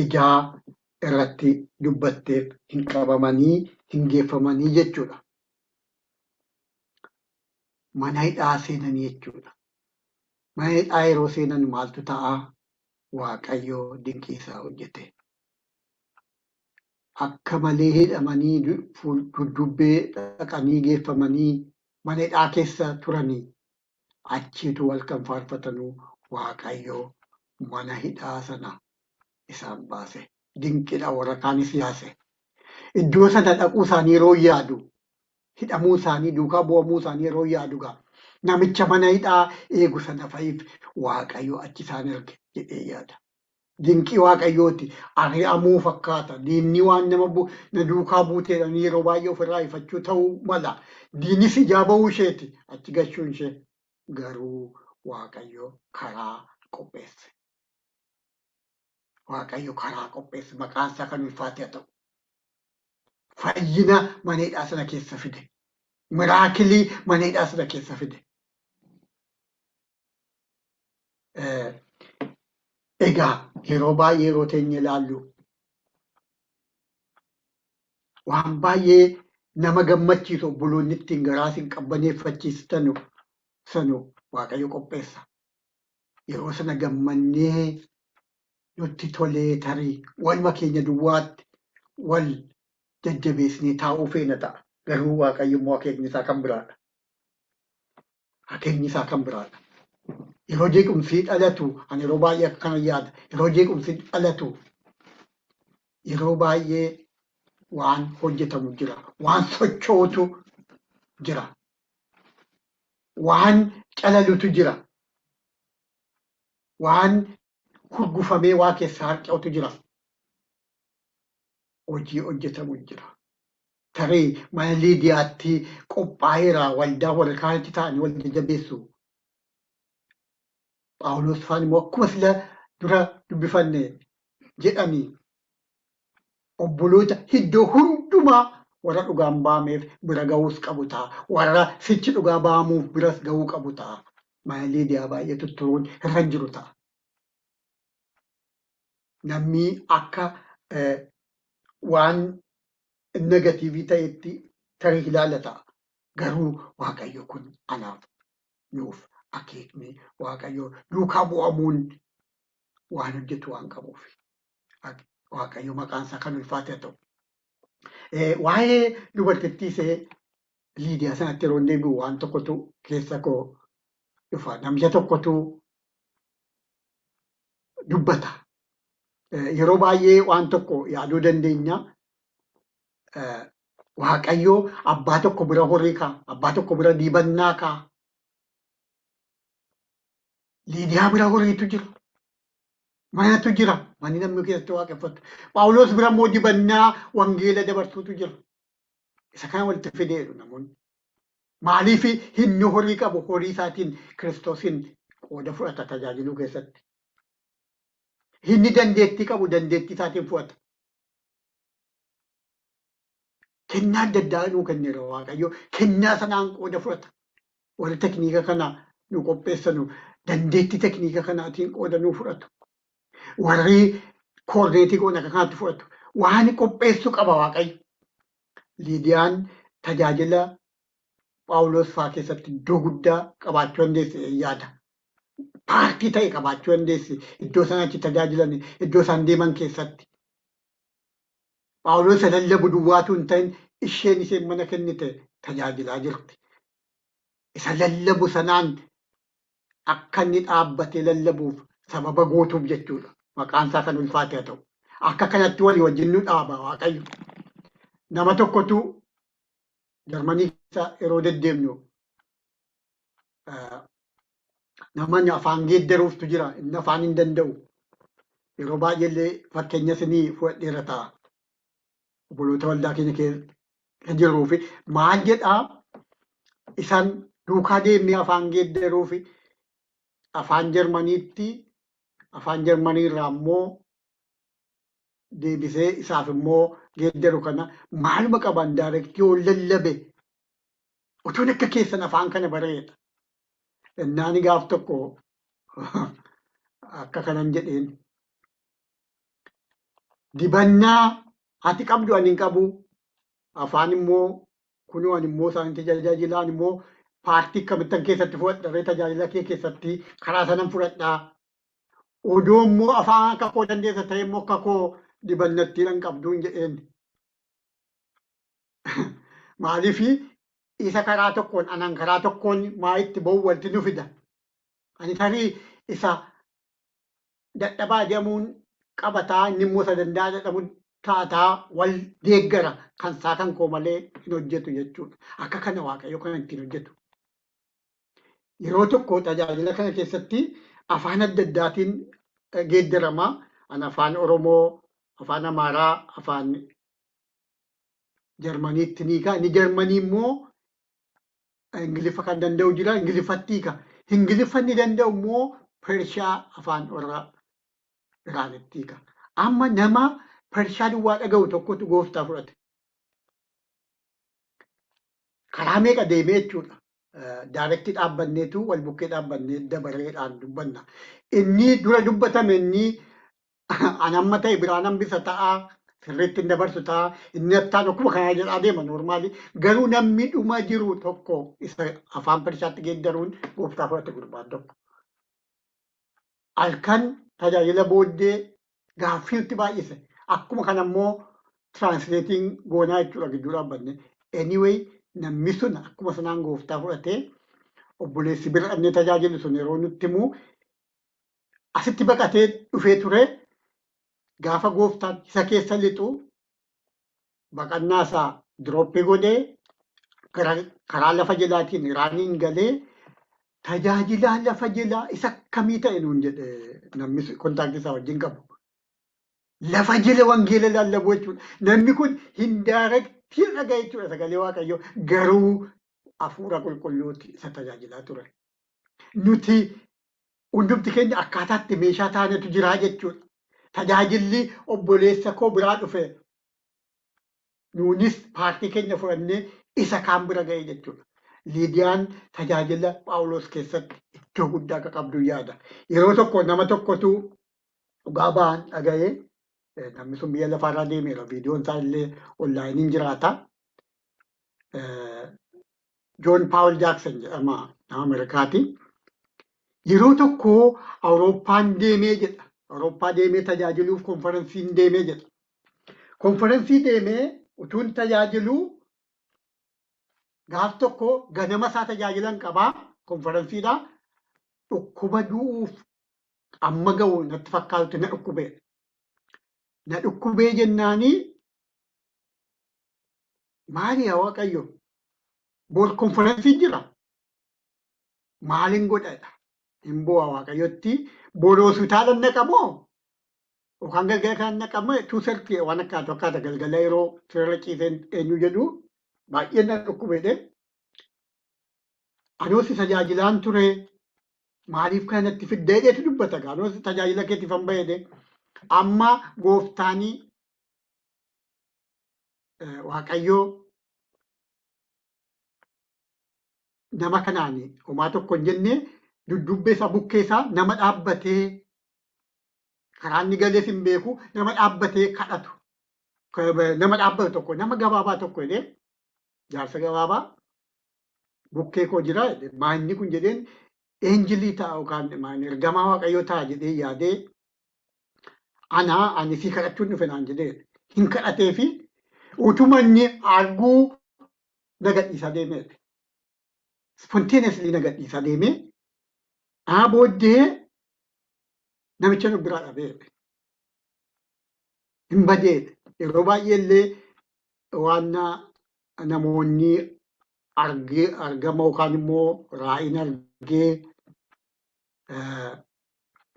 ijaa irratti dubbatteef hin qabamanii hin geeffamanii jechuudha. Mana hidhaa seenanii jechuudha. Mana hidhaa yeroo seenan maaltu ta'a? Waaqayyoo dinqii isaa hojjete. Akka malee hidhamanii duddubbee dhaqanii geeffamanii mana hidhaa keessa turanii achiitu wal kan faarfatanuu Waaqayyoo mana hidhaa sana isaan baase. Dinqiidha warra kaanis yaase. Iddoo sana dhaquu isaanii yeroo yaadu, hidhamuu isaanii duukaa bu'amuu isaanii yeroo yaadu namicha mana hidhaa eegu sana fa'iif Waaqayyo achi isaan erge jedhee yaada. Dinqii Waaqayyooti. Ari'amuu fakkaata. Diinni waan na duukaa buuteedhaan yeroo baay'ee ofirraa ifachuu ta'uu mala. Diinnis ijaa ba'uu isheeti achi gashuun ishee. Garuu Waaqayyo karaa qopheesse. Waaqayyo karaa qopheesse. Maqaan isaa kan ulfaate haa ta'u. Fayyina mana hidhaa sana keessa fide. Miraakilii mana hidhaa sana keessa fide. Egaa yeroo baay'ee yeroo teenye ilaallu waan baay'ee nama gammachiisu obboloonni ittiin garaa isin qabbaneeffachiistanu sanu Waaqayyo qopheessa. Yeroo sana gammannee nutti tolee tarii waluma keenya duwwaatti wal jajjabeessinee taa'uu feena ta'a. Garuu Waaqayyo immoo akeekni isaa kan biraadha. Akeenyi isaa kan biraadha. Yeroo jeequmsii dhalatu ani yeroo baay'ee akkana yaada. Yeroo jeequmsii dhalatu yeroo baay'ee waan hojjetamu jira. Waan sochootu jira. Waan calalutu jira. Waan hurgufamee waa keessaa harca'utu jira. Hojii hojjetamu jira. Tarii mana Liidiyaatti qophaa'eera waldaa walakkaatti ta'anii wal jajjabeessu. Phaawulos faan immoo akkuma sila dura dubbifanne jedhanii obboloota iddoo hundumaa warra dhugaan baameef bira ga'uus qabu ta'a. Warra sichi dhugaa baamuuf biras ga'uu qabu ta'a. Mana Liidiyaa baay'ee tutturuun irra hin jiru ta'a. Namni akka waan negatiivii ta'etti tarii ilaala ta'a. Garuu Waaqayyo kun anaaf nuuf akeekni Waaqayyo duukaa bu'amuun waan hojjetu waan qabuuf. Waaqayyo maqaan isaa kan ulfaate haa ta'u. Waa'ee dubartittii ishee Liidiyaa sanatti yeroo deebi'u waan tokkotu keessa koo dhufa. Namicha tokkotu dubbata. Yeroo baay'ee waan tokko yaaduu dandeenya. Waaqayyo abbaa tokko bira horii kaa'a. Abbaa tokko bira dibannaa kaa'a. Liidiyaa bira horiitu jira. Manatu jira. Manni namni keessatti waaqeffatu. Phaawulos bira immoo dibannaa wangeela dabarsuutu jira. Isa kana walitti fideedhu namoonni. Maaliif inni horii qabu horii isaatiin Kiristoosin qooda fudhata tajaajiluu keessatti. Inni dandeettii qabu dandeettii isaatiin fudhata. Kennaa adda addaa nuu kenneera Waaqayyo. Kennaa sanaan qooda fudhata. Warri tekniika kana nu qopheessanu dandeettii tekniika kanaatiin qooda nuu fudhatu. Warri koorneetii qooda kanaatti fudhatu. Waan qopheessuu qaba Waaqayyo. Liidiyaan tajaajila Phaawulos fa'aa keessatti iddoo guddaa qabaachuu dandeesse yaada. Paartii ta'e qabaachuu dandeesse iddoo sanatti tajaajilan iddoo isaan deeman keessatti. Phaawulos lallabu duwwaatu hin ta'in isheen mana kennite tajaajilaa jirti. Isa lallabu sanaan akka inni dhaabbatee lallabuuf sababa gootuuf jechuudha. Maqaan isaa kan ulfaate haa ta'u. Akka kanatti walii wajjin nu dhaaba Waaqayyo. Nama tokkotu Jarmanii keessa yeroo deddeemnu namni afaan geeddaruuftu jira. Inni afaan hin danda'u. Yeroo baay'eellee fakkeenya isinii fudhadheera ta'a. Obboloota waldaa keenya keessa jiruu fi maal jedhaa isaan duukaa deemnee afaan geeddaruu fi afaan Jarmaniitti afaan Jarmaniirraa immoo deebisee isaaf immoo geeddaru kana maaluma qaban daayirektii yoo lallabe utuun akka keessan afaan kana bareeda. Innaani gaaf tokko akka kanan jedheen dibannaa ati qabdu ani hin qabu. Afaan immoo kunoo ani immoo isaanitti tajaajilaan immoo paartii akkamittan keessatti fudhadharee tajaajila kee keessatti karaa sanan fudhadhaa. Odoo immoo afaan akka koo dandeessa ta'e immoo akka koo dibannattiidhaan qabduun jedheen. Maaliif isa karaa tokkoon anan karaa tokkoon maayitti ba'u walitti nu fida. Ani tarii isa dadhabaa jedhamuun qabataa inni immoo isa danda'a jedhamuun taataa wal deeggara kan isaa kan koo malee hin hojjetu jechuudha. Akka kana Waaqayyo kan ittiin hojjetu. Yeroo tokko tajaajila kana keessatti afaan adda addaatiin geeddaramaa. Ani afaan Oromoo, afaan Amaaraa, afaan Jarmaniitti ni hiika. Inni Jarmanii immoo Ingiliffa kan danda'u jira. Ingiliffatti hiika. Ingiliffa inni danda'u immoo Pershiyaa afaan warra Iraanitti hiika. Amma nama Pershiyaa duwwaa dhaga'u tokkotu gooftaa fudhate. Karaa meeqa deemee jechuudha. Daayirektii dhaabbanneetu wal bukkee dhaabbannee dabareedhaan dubbanna. Inni dura dubbatame inni ani amma ta'e biraan hambisa ta'a. Sirriitti hin dabarsu ta'a. Inni attaan akkuma kanaa jedhaa deema noormaali. Garuu namni dhuma jiru tokko isa afaan Pershiyaatti geeddaruun gooftaa fudhate gurbaan tokko. Halkan tajaajila booddee gaaffii nutti baay'ise. Akkuma kana immoo tiraansleetiin goonaa jechuudha gidduu dhaabbanne. Anyway namni sun akkuma sanaan gooftaa fudhatee obboleessi bira inni tajaajilu sun yeroo nutti himu asitti baqatee dhufee ture gaafa gooftaan isa keessa lixu baqannaa isaa dirooppii godhee karaa lafa jalaatiin Iraaniin galee tajaajilaa lafa jalaa isa akkamii ta'e nuun jedhe namni kontaaktii isaa wajjin qabu. Lafa jala wangeela lallabuu jechuudha. Namni kun hin daaraktii dhagaye jechuudha sagalee Waaqayyoo garuu hafuura qulqulluutti isa tajaajilaa ture. Nuti hundumti keenya akkaataatti meeshaa taanetu jiraa jechuudha. Tajaajilli obboleessa koo biraa dhufe nuunis paartii keenya fudhannee isa kaan bira ga'e jechuudha. Liidiyaan tajaajila Phaawulos keessatti iddoo guddaa akka qabdu yaada. Yeroo tokko nama tokkotu dhugaa ba'an dhaga'ee namni sun biyya lafaarraa deemeera. Viidiyoon isaa illee onlaayiniin jiraata. Joon Paawul Jaaksan jedhama nama Ameerikaati. Yeroo tokko Awurooppaan deemee jedha. Awurooppaa deemee tajaajiluuf konferensiin deemee jedha. Konferensii deemee utuun tajaajiluu gaaf tokko ganama isaa tajaajilan qabaa konferensiidhaa dhukkuba du'uuf amma ga'u natti fakkaatutti na dhukkubee. Na dhukkubee jennaanii maali yaa Waaqayyo bor konferensii jira maalin godhadha hin bu'a Waaqayyotti bor hospitaala naqamoo yookaan galgala kan naqamoo tuusartii waan akkaata galgala yeroo sirra ciiseen eenyu jedhu baay'ee na dhukkubeedhe. Anos tajaajilaan ture maaliif kanatti fiddeedheetu dubbata anos tajaajila keetiif han baheedhe amma gooftaanii Waaqayyoo nama kanaani homaa tokko hin jenne duddubbee isaa bukkee isaa nama dhaabbatee karaa inni galees hin beeku nama dhaabbatee kadhatu nama dhaabbatu tokko nama gabaabaa tokko jedhee jaarsa gabaabaa bukkee koo jira maanni kun jedheen eenjilii ta'a yookaan ergamaa Waaqayyoo ta'a jedhee yaadee ani si kadhachuun dhufe naan jedhee hin kadhatee fi utuma inni arguu na gadhiisaa deemee spontaneously na gadhiisaa deemee booddee namicha nu biraa dhabee hin badee yeroo baay'ee illee waan namoonni argama yookaan immoo raa'iin argee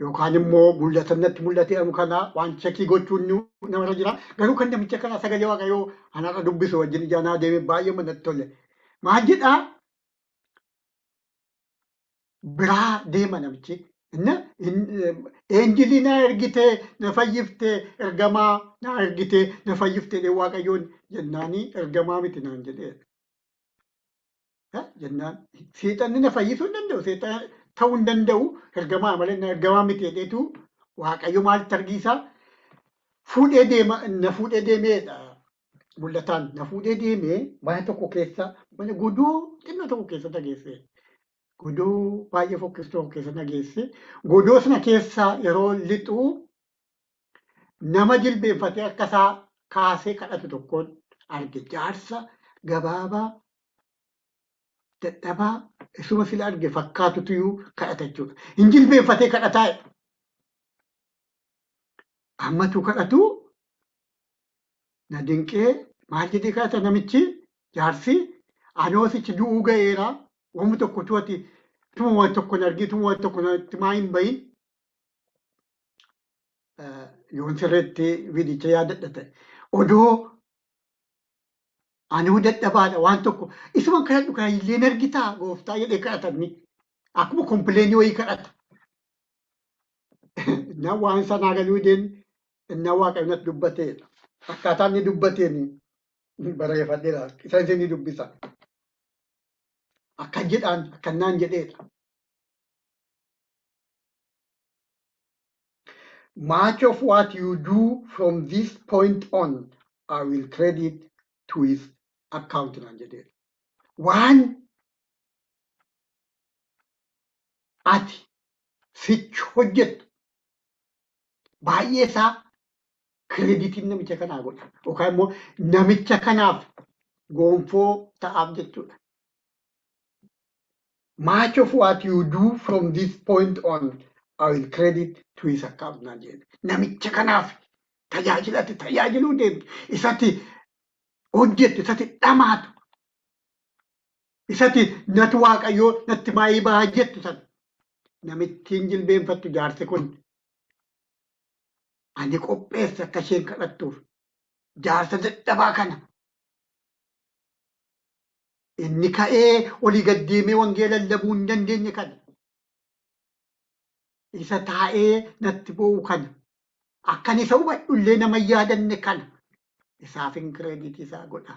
yookaan immoo mul'atan natti mul'atee kana waan shakkii gochuun namarra jira. Garuu kan namicha kana sagalee Waaqayyoo anarra dubbisu wajjin ijaanaa deemee baay'ee manatti tole. Maal jedhaa biraa deema namichi. Eenjilii na ergitee na fayyiftee ergamaa na ergitee na fayyiftee Waaqayyoon jennaanii ergamaa miti naan jedhee. Jennaan seexanni na fayyisuu hin danda'u seexana ta'uu hin danda'u ergamaa malee ergamaa miti jedheetu Waaqayyo maalitti argiisa fuudhee deema na fuudhee deemeedha mul'ataan na fuudhee deemee mana tokko keessa mana godoo xinnoo tokko keessa dhageesse godoo baay'ee fokkisu tokko keessa dhageesse godoo sana keessa yeroo lixu nama jilbeenfatee akka isaa kaasee kadhatu tokkoon arge jaarsa gabaabaa dadhabaa isuma sila arge fakkaatutu kadhata jechuudha. Hin jilbeenfatee kadhataa ammatu kadhatu na dinqee maal jedhee kadhata namichi jaarsi anoosichi du'uu ga'eera wamu tokko tuati tuma waan tokko hin argii tuma waan tokko natti maa hin bahin yoon sirreetti viidicha yaadadha ta'e odoo anuu dadhabaadha waan tokko isuman kadhadhu kana illee argitaa gooftaa jedhee kadhatanni akkuma kompleenii wayii kadhata. Na waan sanaa galuu deen inna Waaqayyo natti dubbateedha. Akkaataa inni dubbateen bareeffadheera isa isin dubbisa. Akkan jedhaan akkannaan jedheedha. Much of what you do from this point on, I will credit to his account naan jedheedha. Waan ati sichi hojjettu baay'ee isaa kireditiin namicha kanaa godha yookaan immoo namicha kanaaf gonfoo ta'aaf jechuudha. much of what you do from this point on, I will credit to his account naan jedhe. Namicha kanaaf tajaajilatti tajaajiluu deemtu isatti hojjettu isatti dhamaatu isatti natu waaqayyoo natti maayii bahaa jettu sana namittiin jilbeenfattu jaarsi kun ani qopheesse akka isheen kadhattuuf jaarsa dadhabaa kana inni ka'ee olii gaddeemee wangeela lallabuu hin dandeenye kana isa taa'ee natti boo'u kana akkan isa hubadhu illee nama yaadanne kana isaafin kireeditii isaa godha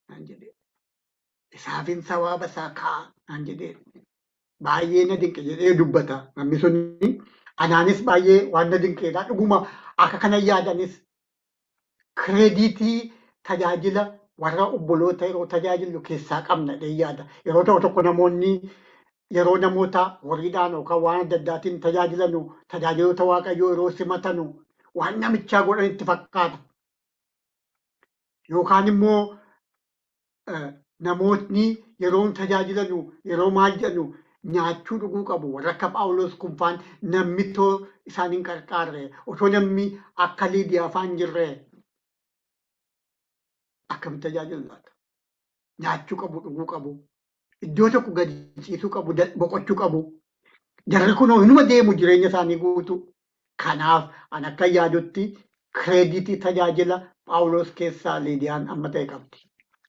naan jedhee isaafin sawaaba isaa kaa'a naan jedhee baay'ee na dinqe jedhee dubbata namni suni anaanis baay'ee waan na dinqeedha dhuguma akka kana yaadanis kireeditii tajaajila warra obboloota yeroo tajaajilu keessaa qabna dhee yaada yeroo tokko namoonni yeroo namoota horiidhaan yookaan waan adda addaatiin tajaajilanu tajaajiloota waaqayyoo yeroo simatanu waan namichaa godhan itti fakkaata yookaan immoo namootni yeroo tajaajilanu yeroo maal jedhanu nyaachuu dhuguu qabu warra akka Phaawulos kunfaan namni too isaan hin qarqaarre otoo namni akka Liidiyaa faan jirre akkam tajaajilu laata nyaachuu qabu dhuguu qabu iddoo tokko gadi ciisuu qabu boqochuu qabu jarri kunoo hinuma deemu jireenya isaanii guutu kanaaf an akka yaadutti kireeditii tajaajila Phaawulos keessaa Liidiyaan amma ta'e qabdi.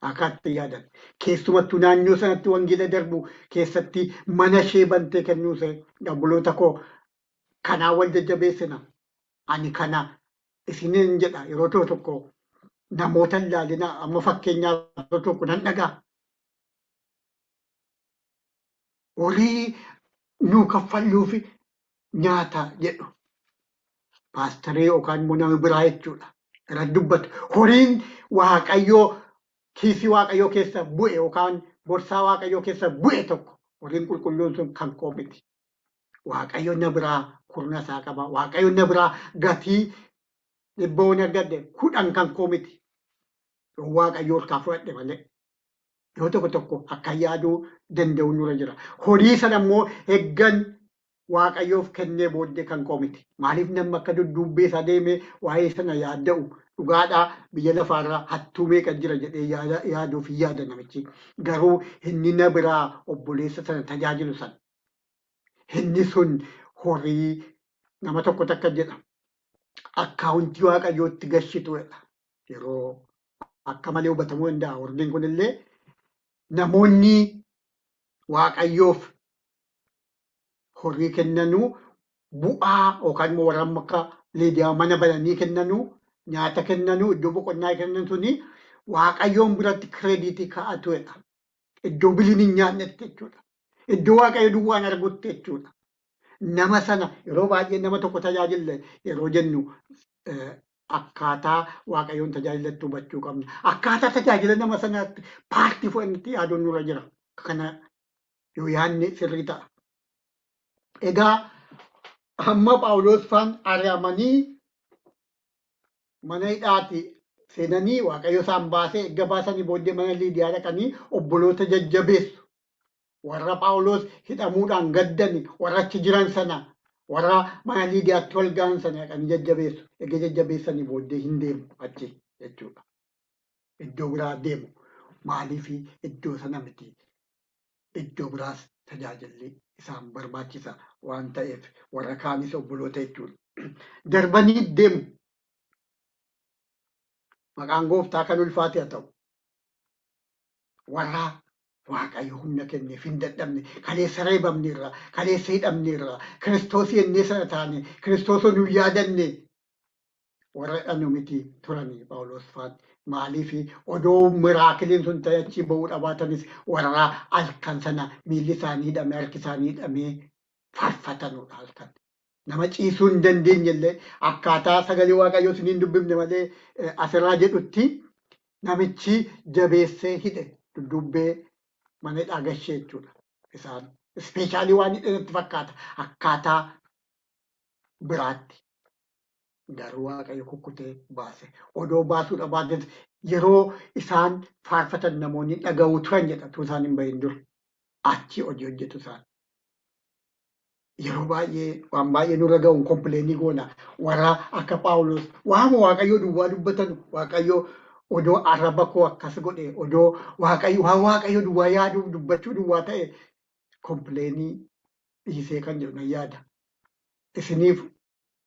Akkatti yaadan keessumattuu naannoo sanatti wangeela darbu keessatti mana ishee bantee kennuuse obboloota koo kanaa wal jajjabeessina ani kana isiniin jedha yeroo tokko namoota ilaalina amma fakkeenyaaf yeroo tokko nan dhagaa horii nuu kaffalluufi nyaata jedhu paastarii yookaan immoo nama biraa jechuudha irra dubbatu horiin waaqayyoo kiisii waaqayyoo keessa bu'e yookaan borsaa waaqayyoo keessa bu'e tokko horiin qulqulluun sun kan koo miti. Waaqayyoon na biraa kurna isaa qaba. Waaqayyoon na biraa gatii dhibboon argadde 10 kan koo miti. Waaqayyoo harkaa fudhadhe malee. Yoo tokko akka yaaduu danda'u nurra jira. Horii sana immoo eeggan waaqayyoof kennee booddee kan koo miti. Maaliif namni akka dudduubbee isaa deemee waa'ee sana yaadda'u dhugaadhaa biyya lafaarraa hattuu meeqa jira jedhee yaaduuf yaada namichi. Garuu inni na biraa obboleessa sana tajaajilu sana. Inni sun horii nama tokko takka jedha. Akkaawuntii waaqayyootti gashituudha. Yeroo akka malee hubatamuu danda'a. Horiin kunillee namoonni waaqayyoof horii kennanuu bu'aa yookaan immoo warra akka Liidiyaa mana bananii kennanuu nyaata kennanuu iddoo boqonnaa kennan suni waaqayyoon biratti kireeditii kaa'atuudha. Iddoo biliin hin nyaannetti jechuudha. Iddoo waaqayyo duwwaan argutti jechuudha. Nama sana yeroo baay'ee nama tokko tajaajille yeroo jennu akkaataa waaqayyoon tajaajilatti hubachuu qabna. Akkaataa tajaajila nama sanaatti paartii fudhannatti yaaduun nurra jira. Kana yoo yaadne sirrii ta'a. Egaa hamma Phaawulos faan ari'amanii mana hidhaati seenanii waaqayyo isaan baasee erga baasanii booddee mana Liidiyaa dhaqanii obboloota jajjabeessu. Warra Phaawulos hidhamuudhaan gaddani warra achi jiran sana warra mana Liidiyaatti wal ga'an sana dhaqanii jajjabeessu. Erga jajjabeessanii booddee hin deemu achi jechuudha. Iddoo biraa deemu. Maaliif iddoo sana miti. Iddoo biraas tajaajilli isaan barbaachisa waan ta'eef warra kaanis obboloota jechuudha. Darbanii deemu. Maqaan gooftaa kan ulfaate haa ta'u. Warra waaqayyo humna kenneef hin dadhabne kaleessa reebamneerra kaleessa hidhamneerra kiristoos yennee sana taane kiristoos nu yaadanne warra dhanu miti turanii Phaawulos faan maaliif odoo miraakiliin sun ta'e achi ba'uu dhabaatanis warra halkan sana miilli isaanii hidhamee harki isaanii hidhamee faarfatanudha halkan. Nama ciisuu hin dandeenye illee akkaataa sagalee waaqayyoo isiniin dubbifne malee asirraa jedhutti namichi jabeessee hidhe duddubbee mana hidhaa gashee jechuudha. Isaan ispeeshaalii waan hidhanitti fakkaata akkaataa biraatti. Garuu waaqayyo kukkutee baase. Odoo baasuu dhabaates yeroo isaan faarfatan namoonni dhaga'uu turan jedha utuu isaan hin bahin dura. achi hojii hojjetu isaan. Yeroo baay'ee waan baay'ee nurra ga'uun kompleenii goona. Warra akka Phaawulos waama Waaqayyoo duwwaa dubbatan Waaqayyoo odoo arraba koo akkas godhe odoo Waaqayyoo duwwaa yaaduuf dubbachuu duwwaa ta'e kompleenii dhiisee kan jedhu nan yaada. Isiniif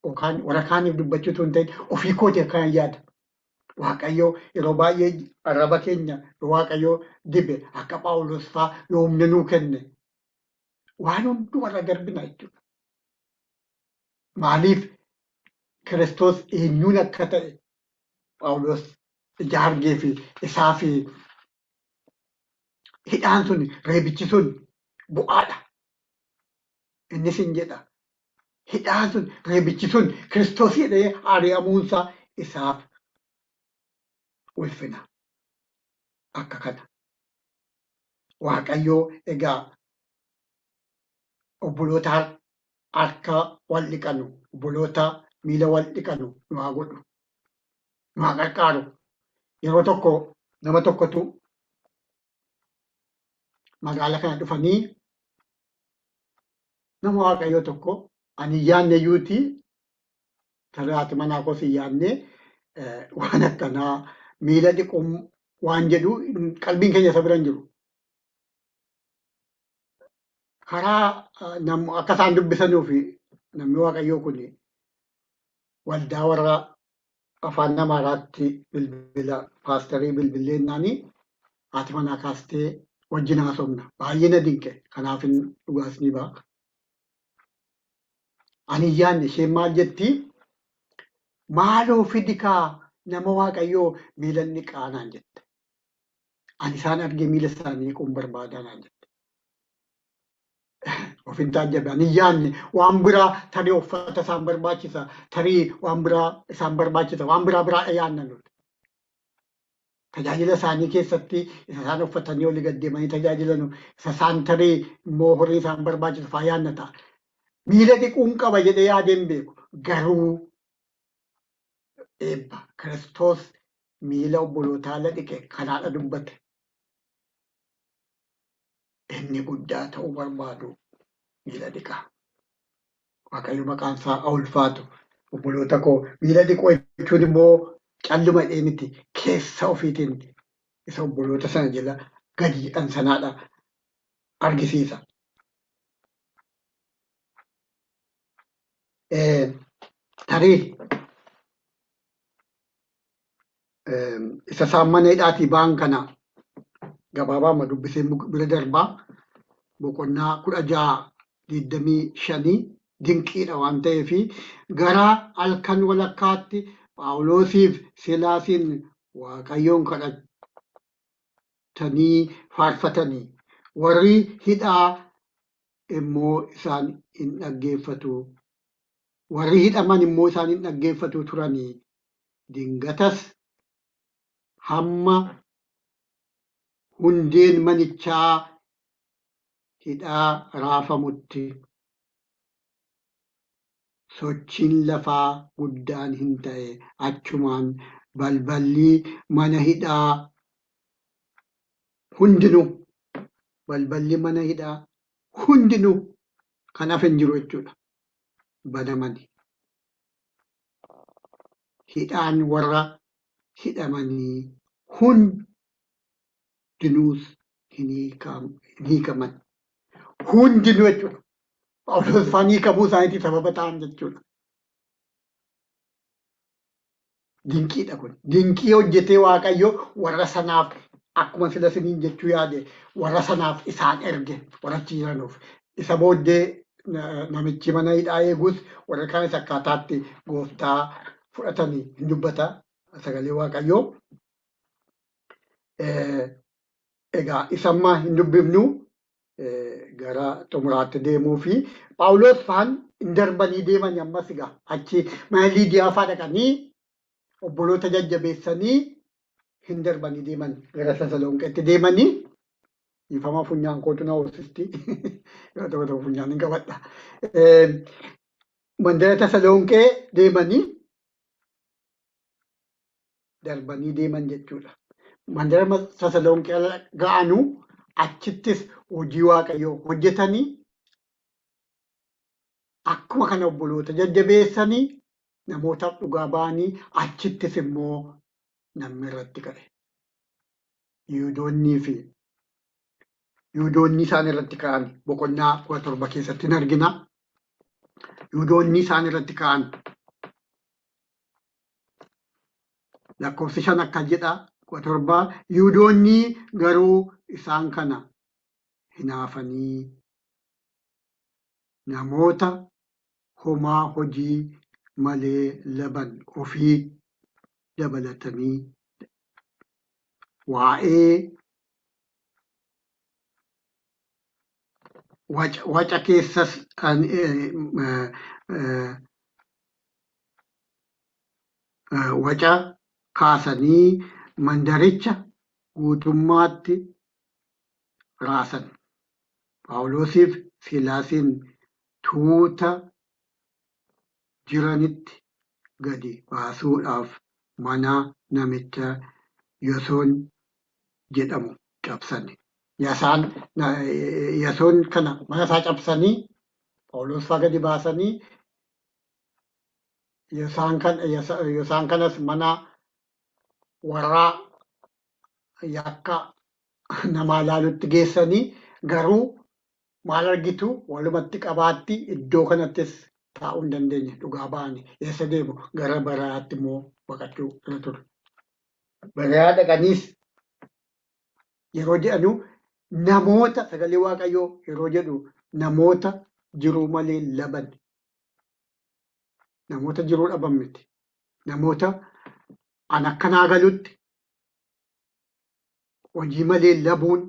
yookaan warra kaaniif dubbachuu osoo hin ta'in ofii kooti kan yaada. Waaqayyoo yeroo baay'ee arraba keenya Waaqayyoo dibe akka Phaawulos fa'aa yoo humna nuu kenne waan hundumarra darbina jechuudha. Maaliif Kiristoos eenyuun akka ta'e Phaawulos ija argee fi isaa fi hidhaan sun reebichi sun bu'aadha. Innis hin jedha. Hidhaan sun reebichi sun Kiristoos jedhee ari'amuunsaa isaaf ulfina. Akka kana. Waaqayyoo egaa obboloota harka wal dhiqanu, obboloota miila wal dhiqanu nu haa godhu. Nu haa gargaaru. Yeroo tokko nama tokkotu magaalaa kana dhufanii nama Waaqayyoo tokko ani yaanne iyyuuti tajaajila manaa koos hin yaanne waan akkanaa miila dhiquun waan jedhu qalbiin keenya isa bira hin jiru. Karaa akka isaan dubbisanuuf namni Waaqayyoo kun waldaa warra afaan Amaaraatti bilbila paasterii bilbilleennaan haati manaa kaastee wajjin haasofna. Baay'ee na dinqe. Kanaaf dhugaas ni ba'a. Ani yaanne isheen maal jetti? Maaloo fidi kaa nama Waaqayyoo miila dhiqaa naan jette. Ani isaan argee miila isaanii dhiquun barbaadaa naan jette. Ofin taajjabe ani yaanne waan biraa tarii uffata isaan barbaachisa tarii waan biraa isaan barbaachisa waan biraa yaanna nuti. Tajaajila isaanii keessatti isa isaan uffatanii olii gaddeemanii tajaajilanu isa isaan tarii immoo horii isaan barbaachisu fa'aa yaanna ta'a. Miila dhiquun qaba jedhee yaadeen beeku garuu eebba Kiristoos miila obbolootaa la dhiqe kanaadha dubbate. Inni guddaa ta'uu barbaadu miila dhiqaa. Waaqayyo maqaan isaa haa ulfaatu. Obboloota koo miila dhiquu jechuun immoo calluma dhee miti keessa ofiitiin isa obboloota sana jala gadi jedhan sanaadha argisiisa. Tarii isa isaan mana hidhaatii ba'an kana gabaabaa dubbisee bira darbaa boqonnaa 16:25 dinqiidha waan ta'eef gara halkan walakkaatti Phaawulosiif Siilaasiin Waaqayyoon kadhatanii faarfatanii warri hidhaa immoo isaan hin dhaggeeffatu. Warri hidhaman immoo isaan hin dhaggeeffatu turanii dingatas hamma hundeen manichaa hidhaa raafamutti sochiin lafaa guddaan hin ta'e achumaan balballi mana hidhaa hundinuu kan hafe hin jiru jechuudha. Banamani. Hidhaan warra hidhamanii hundinuus hin hiikaman. Hundinuu jechuudha. Phaawulos faan hiikamuu isaaniitiif sababa ta'an jechuudha. Dinqiidha kun. Dinqii hojjetee Waaqayyo warra sanaaf akkuma sila siniin jechuu yaade warra sanaaf isaan erge warra jiranuuf. Isa booddee namichi mana hidhaa eegus warra kaanis akkaataatti gooftaa fudhatanii hin dubbata sagalee Waaqayyoo. Egaa isammaa hin dubbifnu gara xumuraatti deemuu fi Phaawulos faan hin darbanii deemanii ammas egaa achi mana Liidiyaa fa'aa dhaqanii obboloota jajjabeessanii hin darbanii deeman gara Tasalonqeetti deemanii ifama funyaan kootu na hoosisti yoo ta'u funyaan hin qabadha. Mandara Tasalonqee deemanii darbanii deeman jechuudha. Mandara Tasalonqee ga'anu achittis hojii waaqayyoo hojjetanii akkuma kana obboloota jajjabeessanii namootaaf dhugaa ba'anii achittis immoo namni irratti ka'e. Yihuudoonni isaan irratti ka'an boqonnaa 17 keessatti hin argina. Yihuudoonni isaan irratti ka'an lakkoofsi 5 akkas jedha 17 Yihuudoonni garuu isaan kana hinaafanii namoota homaa hojii malee laban ofii dabalatanii waa'ee waca keessas waca kaasanii mandaricha guutummaatti raasan. Phaawulosiif Siilaasiin tuuta jiranitti gadi baasuudhaaf mana namicha Yasoon jedhamu cabsan. Yasoon kana mana isaa cabsanii Phaawulos faa gadi baasanii Yosaan kanas mana warraa yakka namaa ilaalutti geessanii garuu maal argitu walumatti qabaatti iddoo kanattis taa'uu hin dandeenye dhugaa ba'anii eessa deemu gara Barayaatti immoo baqachuu irra ture. Barayaa dhaqaniis yeroo jedhanu namoota sagalee waaqayyoo yeroo jedhu namoota jiruu malee laban namoota jiruu dhaban miti namoota an akkanaa galutti hojii malee labuun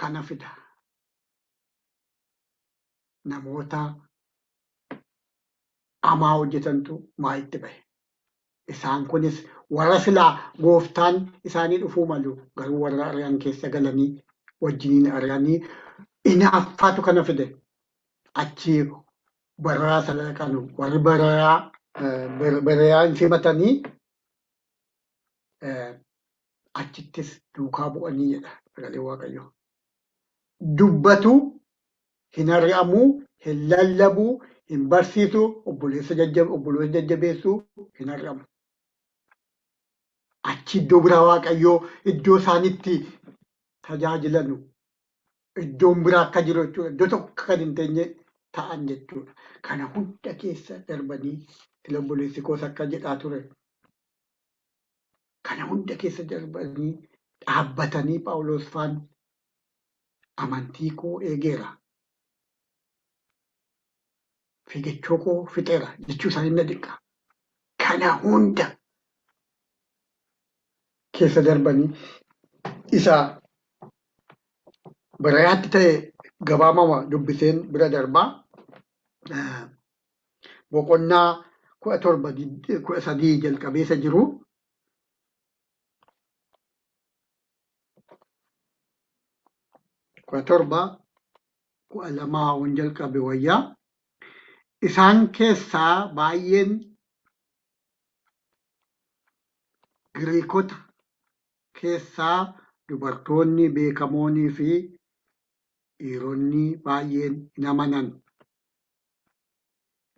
kana fida. Namoota hamaa hojjetantu maayitti bahe. Isaan kunis warra silaa gooftaan isaanii dhufuu malu garuu warra ari'an keessa galanii wajjiniin ari'anii inaaffaatu kana fide. Achii barayaa sadaqanu warri barayaa hin simatanii achittis duukaa bu'anii jedha sagalee waaqayyoo. Dubbatu hin ari'amuu, hin lallabuu, hin barsiisuu, obboleessa jajjabeessuu hin ari'amu. Achi iddoo biraa waaqayyoo iddoo isaanitti tajaajilanu iddoon biraa akka jiru jechuudha. Iddoo tokko kan hin teenye ta'an jechuudha. Kana hunda keessa darbanii obboleessi koos akka jedhaa ture. Kana hunda keessa darbanii dhaabbatanii Phaawulos faan amantii koo eegeera. Fiigachoo koo fixeera jechuu isaanii na dinqa. Kana hunda keessa darbanii isa Barayaatti ta'e gabaamama dubbiseen bira darbaa boqonnaa 17 jalqabeessa jiru. Torba 12 jalqabe wayyaa isaan keessaa baay'een Giriikota keessaa dubartoonni beekamoonii fi dhiironni baay'een hin amanan.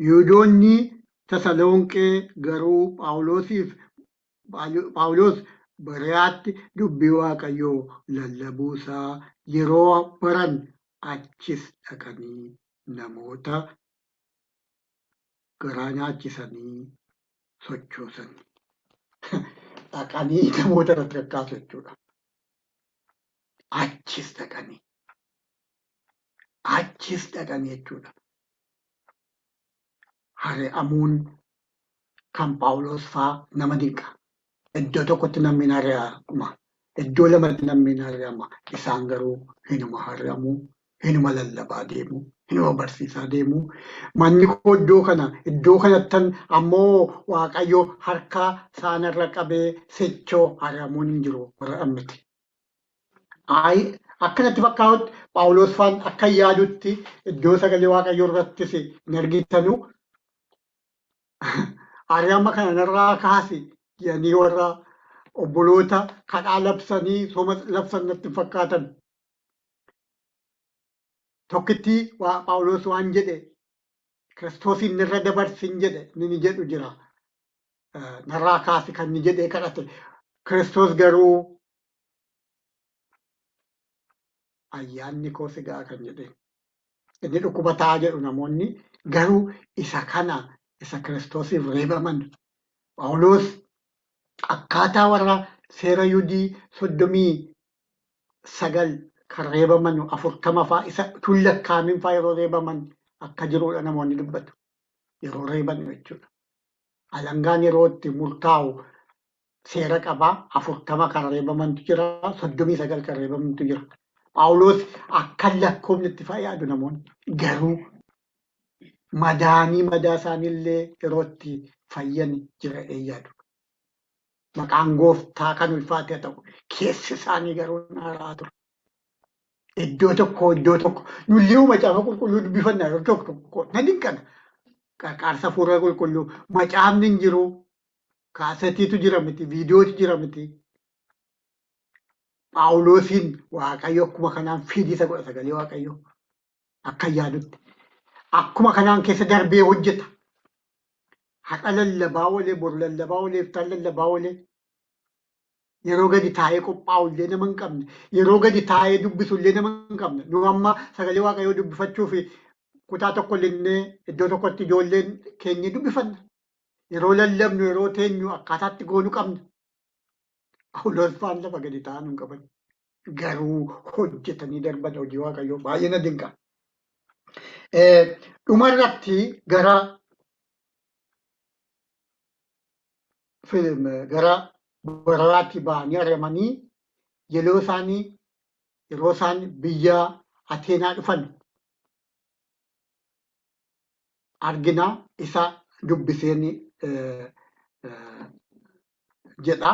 Yihuudoonni Tasalonqee garuu Phaawulos Barayaatti dubbii waaqayyoo lallabuusaa yeroo baran achis dhaqanii namoota garaa nyaachisanii sochoosan. Dhaqanii namoota irratti kakkaasu jechuudha. Achis dhaqanii jechuudha. Ari'amuun kan Phaawulos faa nama dinqa. Iddoo tokkotti namni hin ari'ama. Iddoo lamatti namni hin ari'ama. Isaan garuu hinuma ari'amu, hinuma lallabaa deemu, hinuma barsiisaa deemu. Manni koo iddoo kanattan ammoo waaqayyo harkaa isaanirra qabee sechoo ari'amuun hin jiru warra miti. Akkanatti fakkaatutti Phaawulos faan akka yaadutti iddoo sagalee waaqayyoo irrattis hin argitanu ari'ama kana narraa kaasi jedhanii warra obboloota kadhaa labsanii sooma labsan natti fakkaatan. Tokkitti Phaawulos waan jedhe Kiristoosin nirra dabarsin jedhe ni jedhu jira. Narraa kaasi kan ni jedhee kadhate. Kiristoos garuu ayyaanni koo si ga'a kan jedhe. Inni dhukkubataa jedhu namoonni garuu isa kana isa Kiristoosiif reebaman. Phaawulos akkaataa warra seera Yihudii 39 kan reebaman 40 fa'aa isa tullakkaamiin fa'aa yeroo reebaman akka jirudha namoonni dubbatu. Yeroo reeban jechuudha. Alangaan yeroo itti murtaa'u seera qabaa 40 kan reebamantu jira 39 kan reebamantu jira. Phaawulos akka lakkoofni itti fayyadu namoonni garuu madaanii madaa isaaniillee yeroo itti fayyan jira yaadu. Maqaan gooftaa kan ulfaate haa ta'u keessi isaanii garuu naaraa ture. Iddoo tokko nullee macaafa qulqulluu dubbifanna yeroo tokko na dinqana. Qarqaarsa fuula qulqulluu macaafni hin jiru kaasetiitu jira miti viidiyootu jira miti. Phaawulosiin Waaqayyo akkuma kanaan fiidisa godha sagalee Waaqayyo akka yaadutti. Akkuma kanaan keessa darbee hojjeta. Haqa lallabaa oolee, bor lallabaa oolee, iftaan lallabaa oolee. Yeroo gadi taa'ee qophaa'u illee nama hin qabne. Yeroo gadi taa'ee dubbisu illee nama hin qabne. Nu amma sagalee Waaqayyoo dubbifachuuf kutaa tokko illee iddoo tokkotti ijoolleen keenya dubbifanna. Yeroo lallabnu yeroo teenyu akkaataatti goonu qabna. Phaawulos faan lafa gadi taa'an hin qaban. Garuu hojjetanii darban hojii Waaqayyoo baay'ee na dinqa. Dhumarratti gara baraatti ba'anii ari'amanii yeroo isaan biyya Ateenaa dhufan argina isa dubbiseen jedha.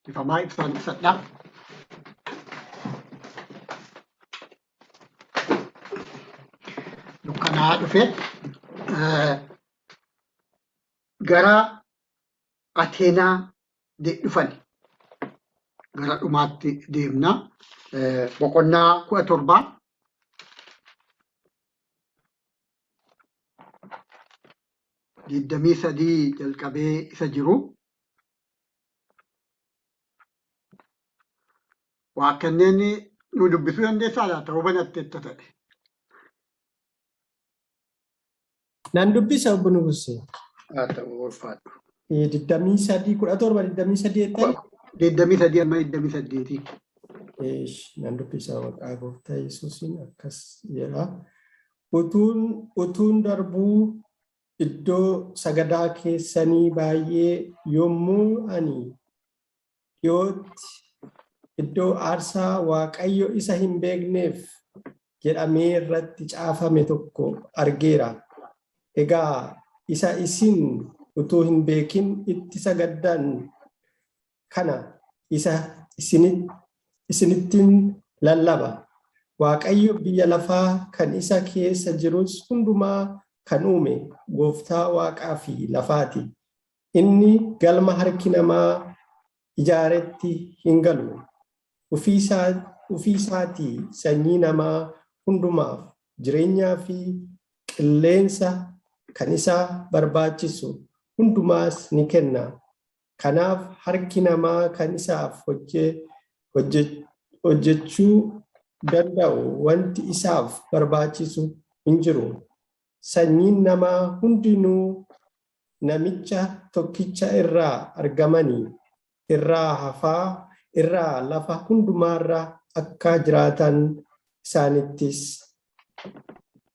Ifamaa ibsaan ibsadha. Dukkanaa dhufe gara Ateenaa dhufan. Gara dhumaatti deemna. Boqonnaa 17. Digdamii sadii jalqabee isa jiru. Waa kanneen nu dubbisuu dandeessaa laata hubanatte itti ta'e. Nan dubbisa Obbo Nugusee. Haa ta'u ulfaadhu. 23 17 23 23 amma 28. Nan dubbisa maqaa gooftaa Yesuusiin akkas jedha. Utuun darbuu iddoo sagadaa keessanii baay'ee yommuu ani dhiyootti iddoo aarsaa Waaqayyo isa hin beekneef jedhamee irratti caafame tokko argeera. Egaa isa isin utuu hin beekin itti sagaddan kana isa isinittiin lallaba. Waaqayyo biyya lafaa kan isa keessa jirus hundumaa kan uume gooftaa waaqaa fi lafaati. Inni galma harki namaa ijaaretti hin galu. Ufii isaatii sanyii namaa hundumaaf jireenyaa fi qilleensa kan isaa barbaachisu hundumaas ni kenna. Kanaaf harki namaa kan isaaf hojjechuu danda'u wanti isaaf barbaachisu hin jiru. Sanyiin namaa hundinuu namicha tokkicha irraa argamanii irraa lafa hundumaarra akka jiraatan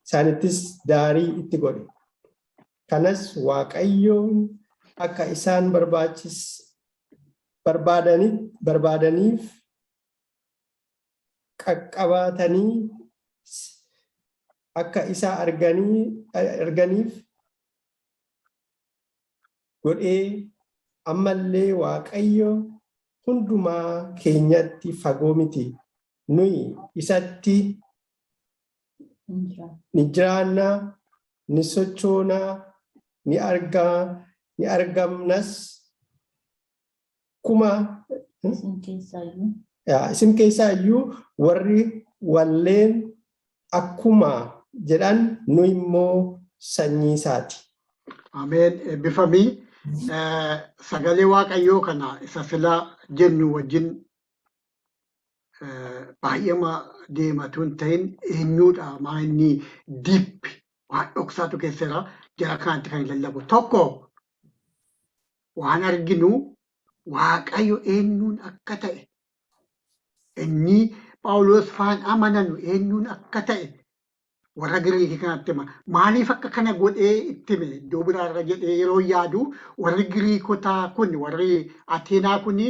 isaanittis daarii itti godhe. Kanas Waaqayyoon akka isaan barbaadaniif qaqqabatanii akka isa arganiif godhee ammallee Waaqayyo hundumaa keenyatti fagoo miti. Nuyi isatti ni jiraannaa, ni sochoonaa, ni argamnas kuma isin keessaa iyyuu warri walleen akkuma jedhan nu immoo sanyii isaati. Ameen. Eebbifamii sagalee Waaqayyoo kana isa silaa jennu wajjin baay'eema deematu hin ta'in eenyuudha maa inni diippi waan dhoksaatu keessaa jara kanatti kan lallabu. Tokko waan arginu Waaqayyo eenyuun akka ta'e inni Phaawulos faan amananu eenyuun akka ta'e warra Giriikii kanatti hima. Maaliif akka kana godhee itti hime iddoo biraarra jedhee yeroo yaadu warri Giriikotaa kun warri Ateenaa kun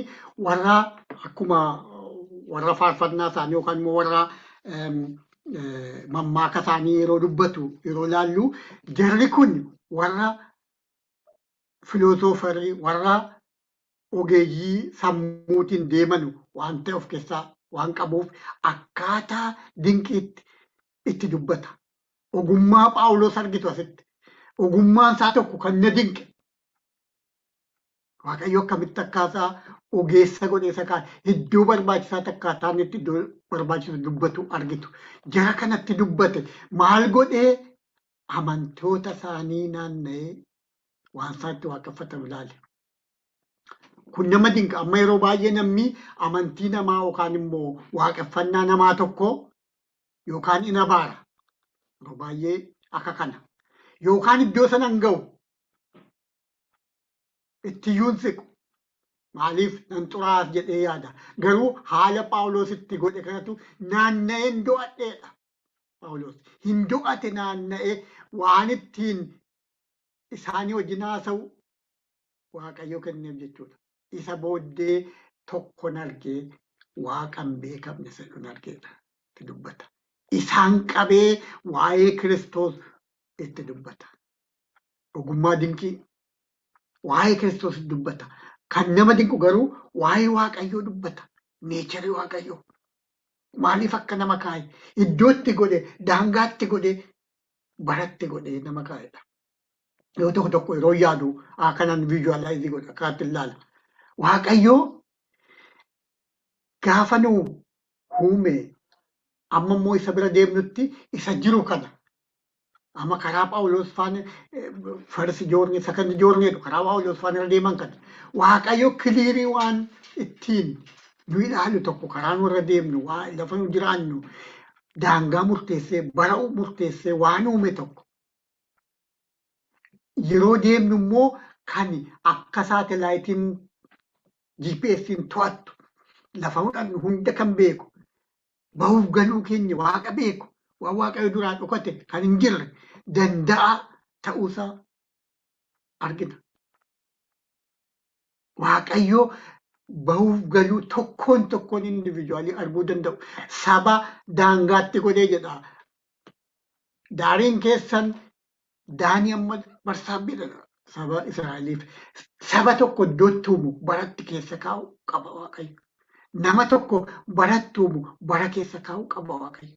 warra akkuma warra faarfannaa isaanii yookaan immoo warra mammaaka isaanii yeroo dubbatu yeroo laallu jarri kun warra filoosofarii warra ogeeyyii sammuutiin deemanu waan ta'e of keessaa waan qabuuf akkaataa dinqiitti itti dubbata. Ogummaa Phaawulos argitu asitti. Ogummaan isaa tokko kan na dinqe. Waaqayyo akkamitti akkaataa ogeessa godhee isa kaan iddoo barbaachisaa akkaataa itti iddoo barbaachisu dubbatu argitu. Jara kanatti dubbate maal godhee amantoota isaanii naanna'ee waan isaatti waaqeffatamu ilaale. Kun nama dinqa. Amma yeroo baay'ee namni amantii namaa yookaan immoo waaqeffannaa namaa tokko yookaan ina baara. Yeroo baay'ee akka kana. Yookaan iddoo sana hin ga'u. Ittiyyuun siqu. Maaliif nan xuraas jedhee yaada. Garuu haala Phaawulos itti godhe kanatu naanna'ee hin do'adheedha. Phaawulos hin do'ate naanna'ee waan ittiin isaanii wajjin haasa'u Waaqayyo kenneef jechuudha. Isa booddee tokkon argee Waaqan beekamne jedhuun argeedha. Itti dubbata. Isaan qabee waa'ee Kiristoos itti dubbata. Ogummaa dinqii waa'ee Kiristoos dubbata. Kan nama dinqu garuu waa'ee Waaqayyoo dubbata. Neecharii Waaqayyoo. Maaliif akka nama kaa'e iddootti godhe daangaatti godhe baratti godhe nama kaa'edha. Yoo tokko tokko yeroo yaadu kanan viijuwalaayizii godhe akkaatti ilaala. Waaqayyoo gaafa nu uume amma immoo isa bira deemnutti isa jiru kana. Amma karaa Phaawulos faana farsi joorni sakandi joorneedhu karaa Phaawulos faana irra deeman kana. Waaqayyo kiliirii waan ittiin nu ilaalu tokko karaa nu irra deemnu waa lafa nu jiraannu daangaa murteessee bara murteessee waan uume tokko. Yeroo deemnu immoo kan akka saatalaayitiin GPS'n to'attu lafa fudhannu hunda kan beeku bahuuf galuu keenya Waaqa beeku waan Waaqayyo duraan dhokate kan hin jirre danda'a ta'uusaa argina. Waaqayyo bahuuf galuu tokkoon individuaalii arguu danda'u saba daangaatti godhee jedha. Daariin keessan daanii amma barsaabbiidha saba Israa'eliif. Saba tokko iddootti uumu baratti keessa kaa'u qaba Waaqayyo. Nama tokko baratti uumu bara keessa kaa'u qaba Waaqayyo.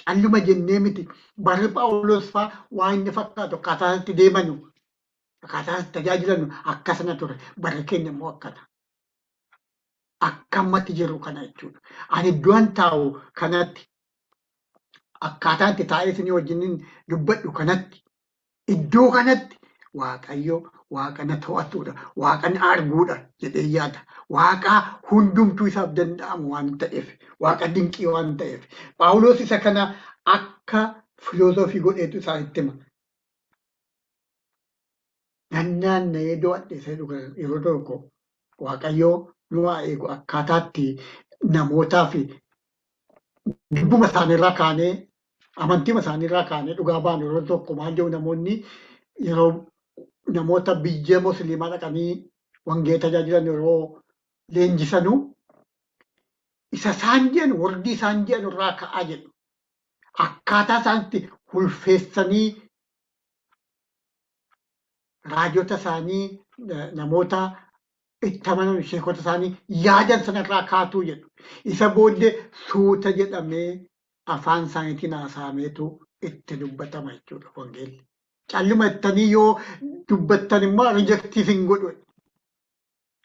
Calluma jennee miti barri Phaawulos fa'aa waan inni fakkaatu akkaataa itti deemanu akkaataa itti tajaajilannu akkasana ture. Barri keenya immoo akkana. Akka ammatti jiru kana jechuudha. Ani iddoon taa'u kanatti akkaataa itti taa'ee isinii wajjin dubbadhu kanatti iddoo kanatti Waaqayyo Waaqa na to'atudha. Waaqa na arguudha jedhee yaada. Waaqa hundumtuu isaaf danda'amu waan ta'eef. Waaqa dinqii waan ta'eef. Phaawulos isa kana akka filoosofii godheetu isaanitti hima. Naanna'ee do'adhe yeroo tokko Waaqayyo nu haa eegu akkaataatti namootaa fi dubbuma isaaniirraa kaanee amantiima isaaniirraa kaanee dhugaa baanu yeroo tokko maal jedhu namoonni yeroo namoota biyya musliimaa dhaqanii wangeela tajaajilan yeroo leenjisanu isa isaan jedhan wordii isaan jedhan irraa ka'aa jedhu. Akkaataa isaanitti ulfeessanii raajota isaanii namoota itti amanan sheekota isaanii yaadan sanarraa kaatuu jedhu. Isa booddee suuta jedhamee afaan isaaniitiin haasa'ameetu itti dubbatama jechuudha wangeelli. Calluma jettanii yoo dubbattan immoo riijektiif hin godhu.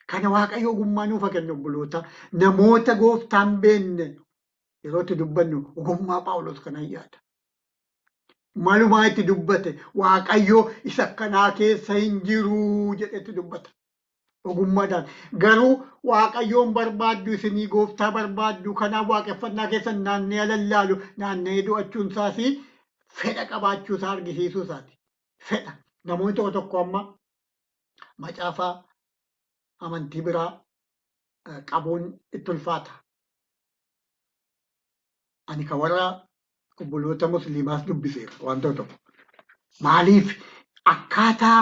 Kana Waaqayyo ogummaa nuuf haa kennu obboloota. Namoota gooftaan beekne yeroo itti dubbannu ogummaa Phaawulos kana yaada. Malumaa itti dubbate Waaqayyo isa akkanaa keessa hin jiru jedhetti dubbata. Ogummaadhaan. Garuu Waaqayyoon barbaaddu isinii gooftaa barbaaddu kanaaf waaqeffannaa keessan naannee alallaalu naannee do'achuun isaas fedha qabaachuu isaa argisiisuu isaati. Fedha. Namoonni tokko tokko amma Macaafa amantii biraa qabuun itti ulfaata. Ani kan warra obboloota musliimaas dubbiseera wantoota tokko. Maaliif akkaataa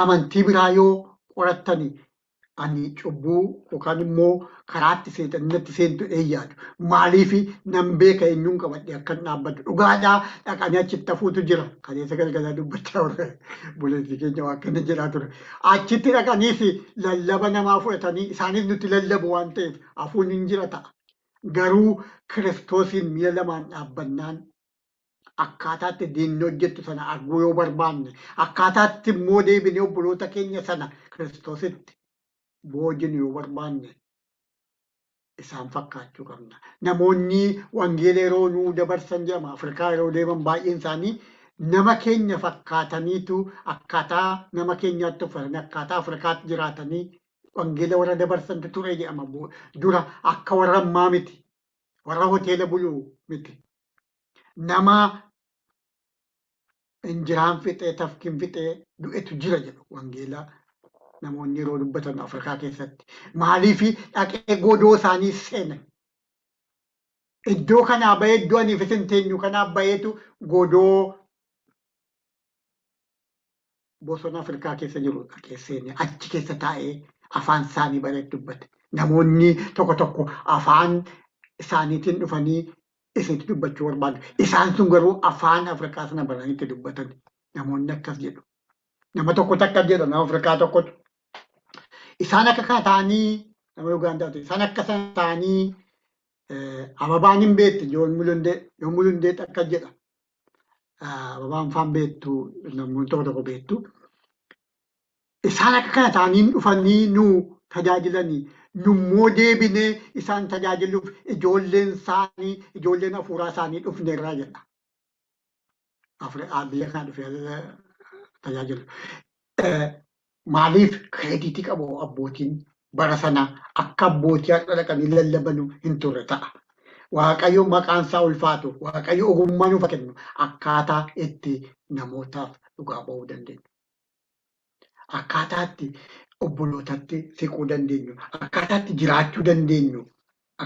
amantii biraa yoo qorattani ani cubbuu yookaan immoo karaatti seexannatti seentu yaadu. Maaliif nan beeka eenyuun qabadhe akkan dhaabbadhu. Dhugaadhaa dhaqanii achitti hafuutu jira. Kaleessa galgalaa dubbachaa warra buleetii keenya waa akkana jedhaa ture. Achitti dhaqaniis lallaba namaa fudhatanii isaanis nuti lallabu waan ta'eef hafuun hin jira ta'a. Garuu Kiristoosiin miila lamaan dhaabbannaan akkaataatti diinni hojjettu sana arguu yoo barbaanne akkaataatti immoo deebinee obboloota keenya sana Kiristoositti boojinu yoo barbaanne isaan fakkaachuu qabna. Namoonni wangeela yeroo nuu dabarsan jedhama Afrikaa yeroo deeman baay'een isaanii nama keenya fakkaataniitu akkaataa nama keenyaatti uffatanii akkaataa Afrikaatti jiraatanii wangeela warra dabarsantu ture jedhama. Dura akka warra ammaa miti. Warra hoteela buluu miti. Nama injiraan fixee tafkiin fixee du'etu jira jedhu wangeelaa namoonni yeroo dubbatan Afrikaa keessatti. Maaliif dhaqee godoo isaanii seenan. Iddoo kanaa bahee iddoo aniif isin teenyu kanaaf baheetu godoo bosona Afrikaa keessa jiru dhaqee seene achi keessa taa'ee afaan isaanii bareedu dubbate. Namoonni tokko tokko afaan isaaniitiin dhufanii isinitti dubbachuu barbaadu. Isaan sun garuu afaan Afrikaa sana baraniitti dubbatan. Namoonni akkas jedhu. Nama tokkotu akkas jedha nama Afrikaa tokkotu. Isaan akka kana ta'anii nama Ugaandaatu isaan akka sana ta'anii ababaan hin beektu yoo mulundee akkas jedha. Ababaan faan beektu namoonni tokko tokko beektu. Isaan akka kana ta'anii dhufanii nu tajaajilanii nummoo deebinee isaan tajaajiluuf ijoolleen hafuuraa isaanii dhufne irraa jedha. Biyya kana dhufee tajaajilu. Maaliif kireeditii qabu abbootiin bara sana akka abbootii har'a dhaqanii lallabanu hin turre ta'a. Waaqayyo maqaan isaa ulfaatu, Waaqayyo ogummaa nuuf kennu akkaataa itti namootaaf dhugaa ba'uu dandeenyu. Akkaataa itti obbolootatti siquu dandeenyu, akkaataa itti jiraachuu dandeenyu,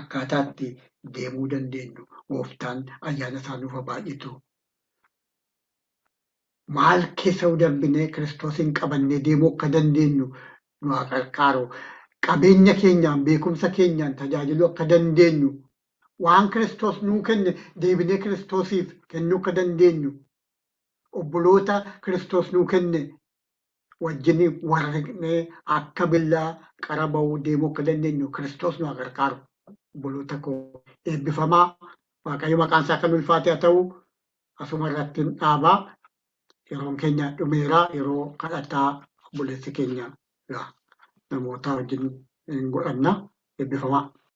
akkaataa itti deemuu dandeenyu. Gooftaan ayyaana isaa nuuf baay'isu. Maal keessa darbinee Kiristoosiin qabannee deemuu akka dandeenyu nu haa gargaaru. Qabeenya keenyaan beekumsa keenyaan tajaajiluu akka dandeenyu waan Kiristoos nuu kenne deebinee Kiristoosiif kennuu akka dandeenyu obboloota Kiristoos nuu kenne wajjin warriqnee akka billaa qara ba'uu deemuu akka dandeenyu Kiristoos nu haa gargaaru. Obboloota koo eebbifamaa Waaqayyo maqaan isaa kan ulfaate haa ta'u asuma irratti dhaabaa. Yeroon keenya dhumeera yeroo kadhataa obboleessi keenya namoota wajjin godhanna eebbifamaa.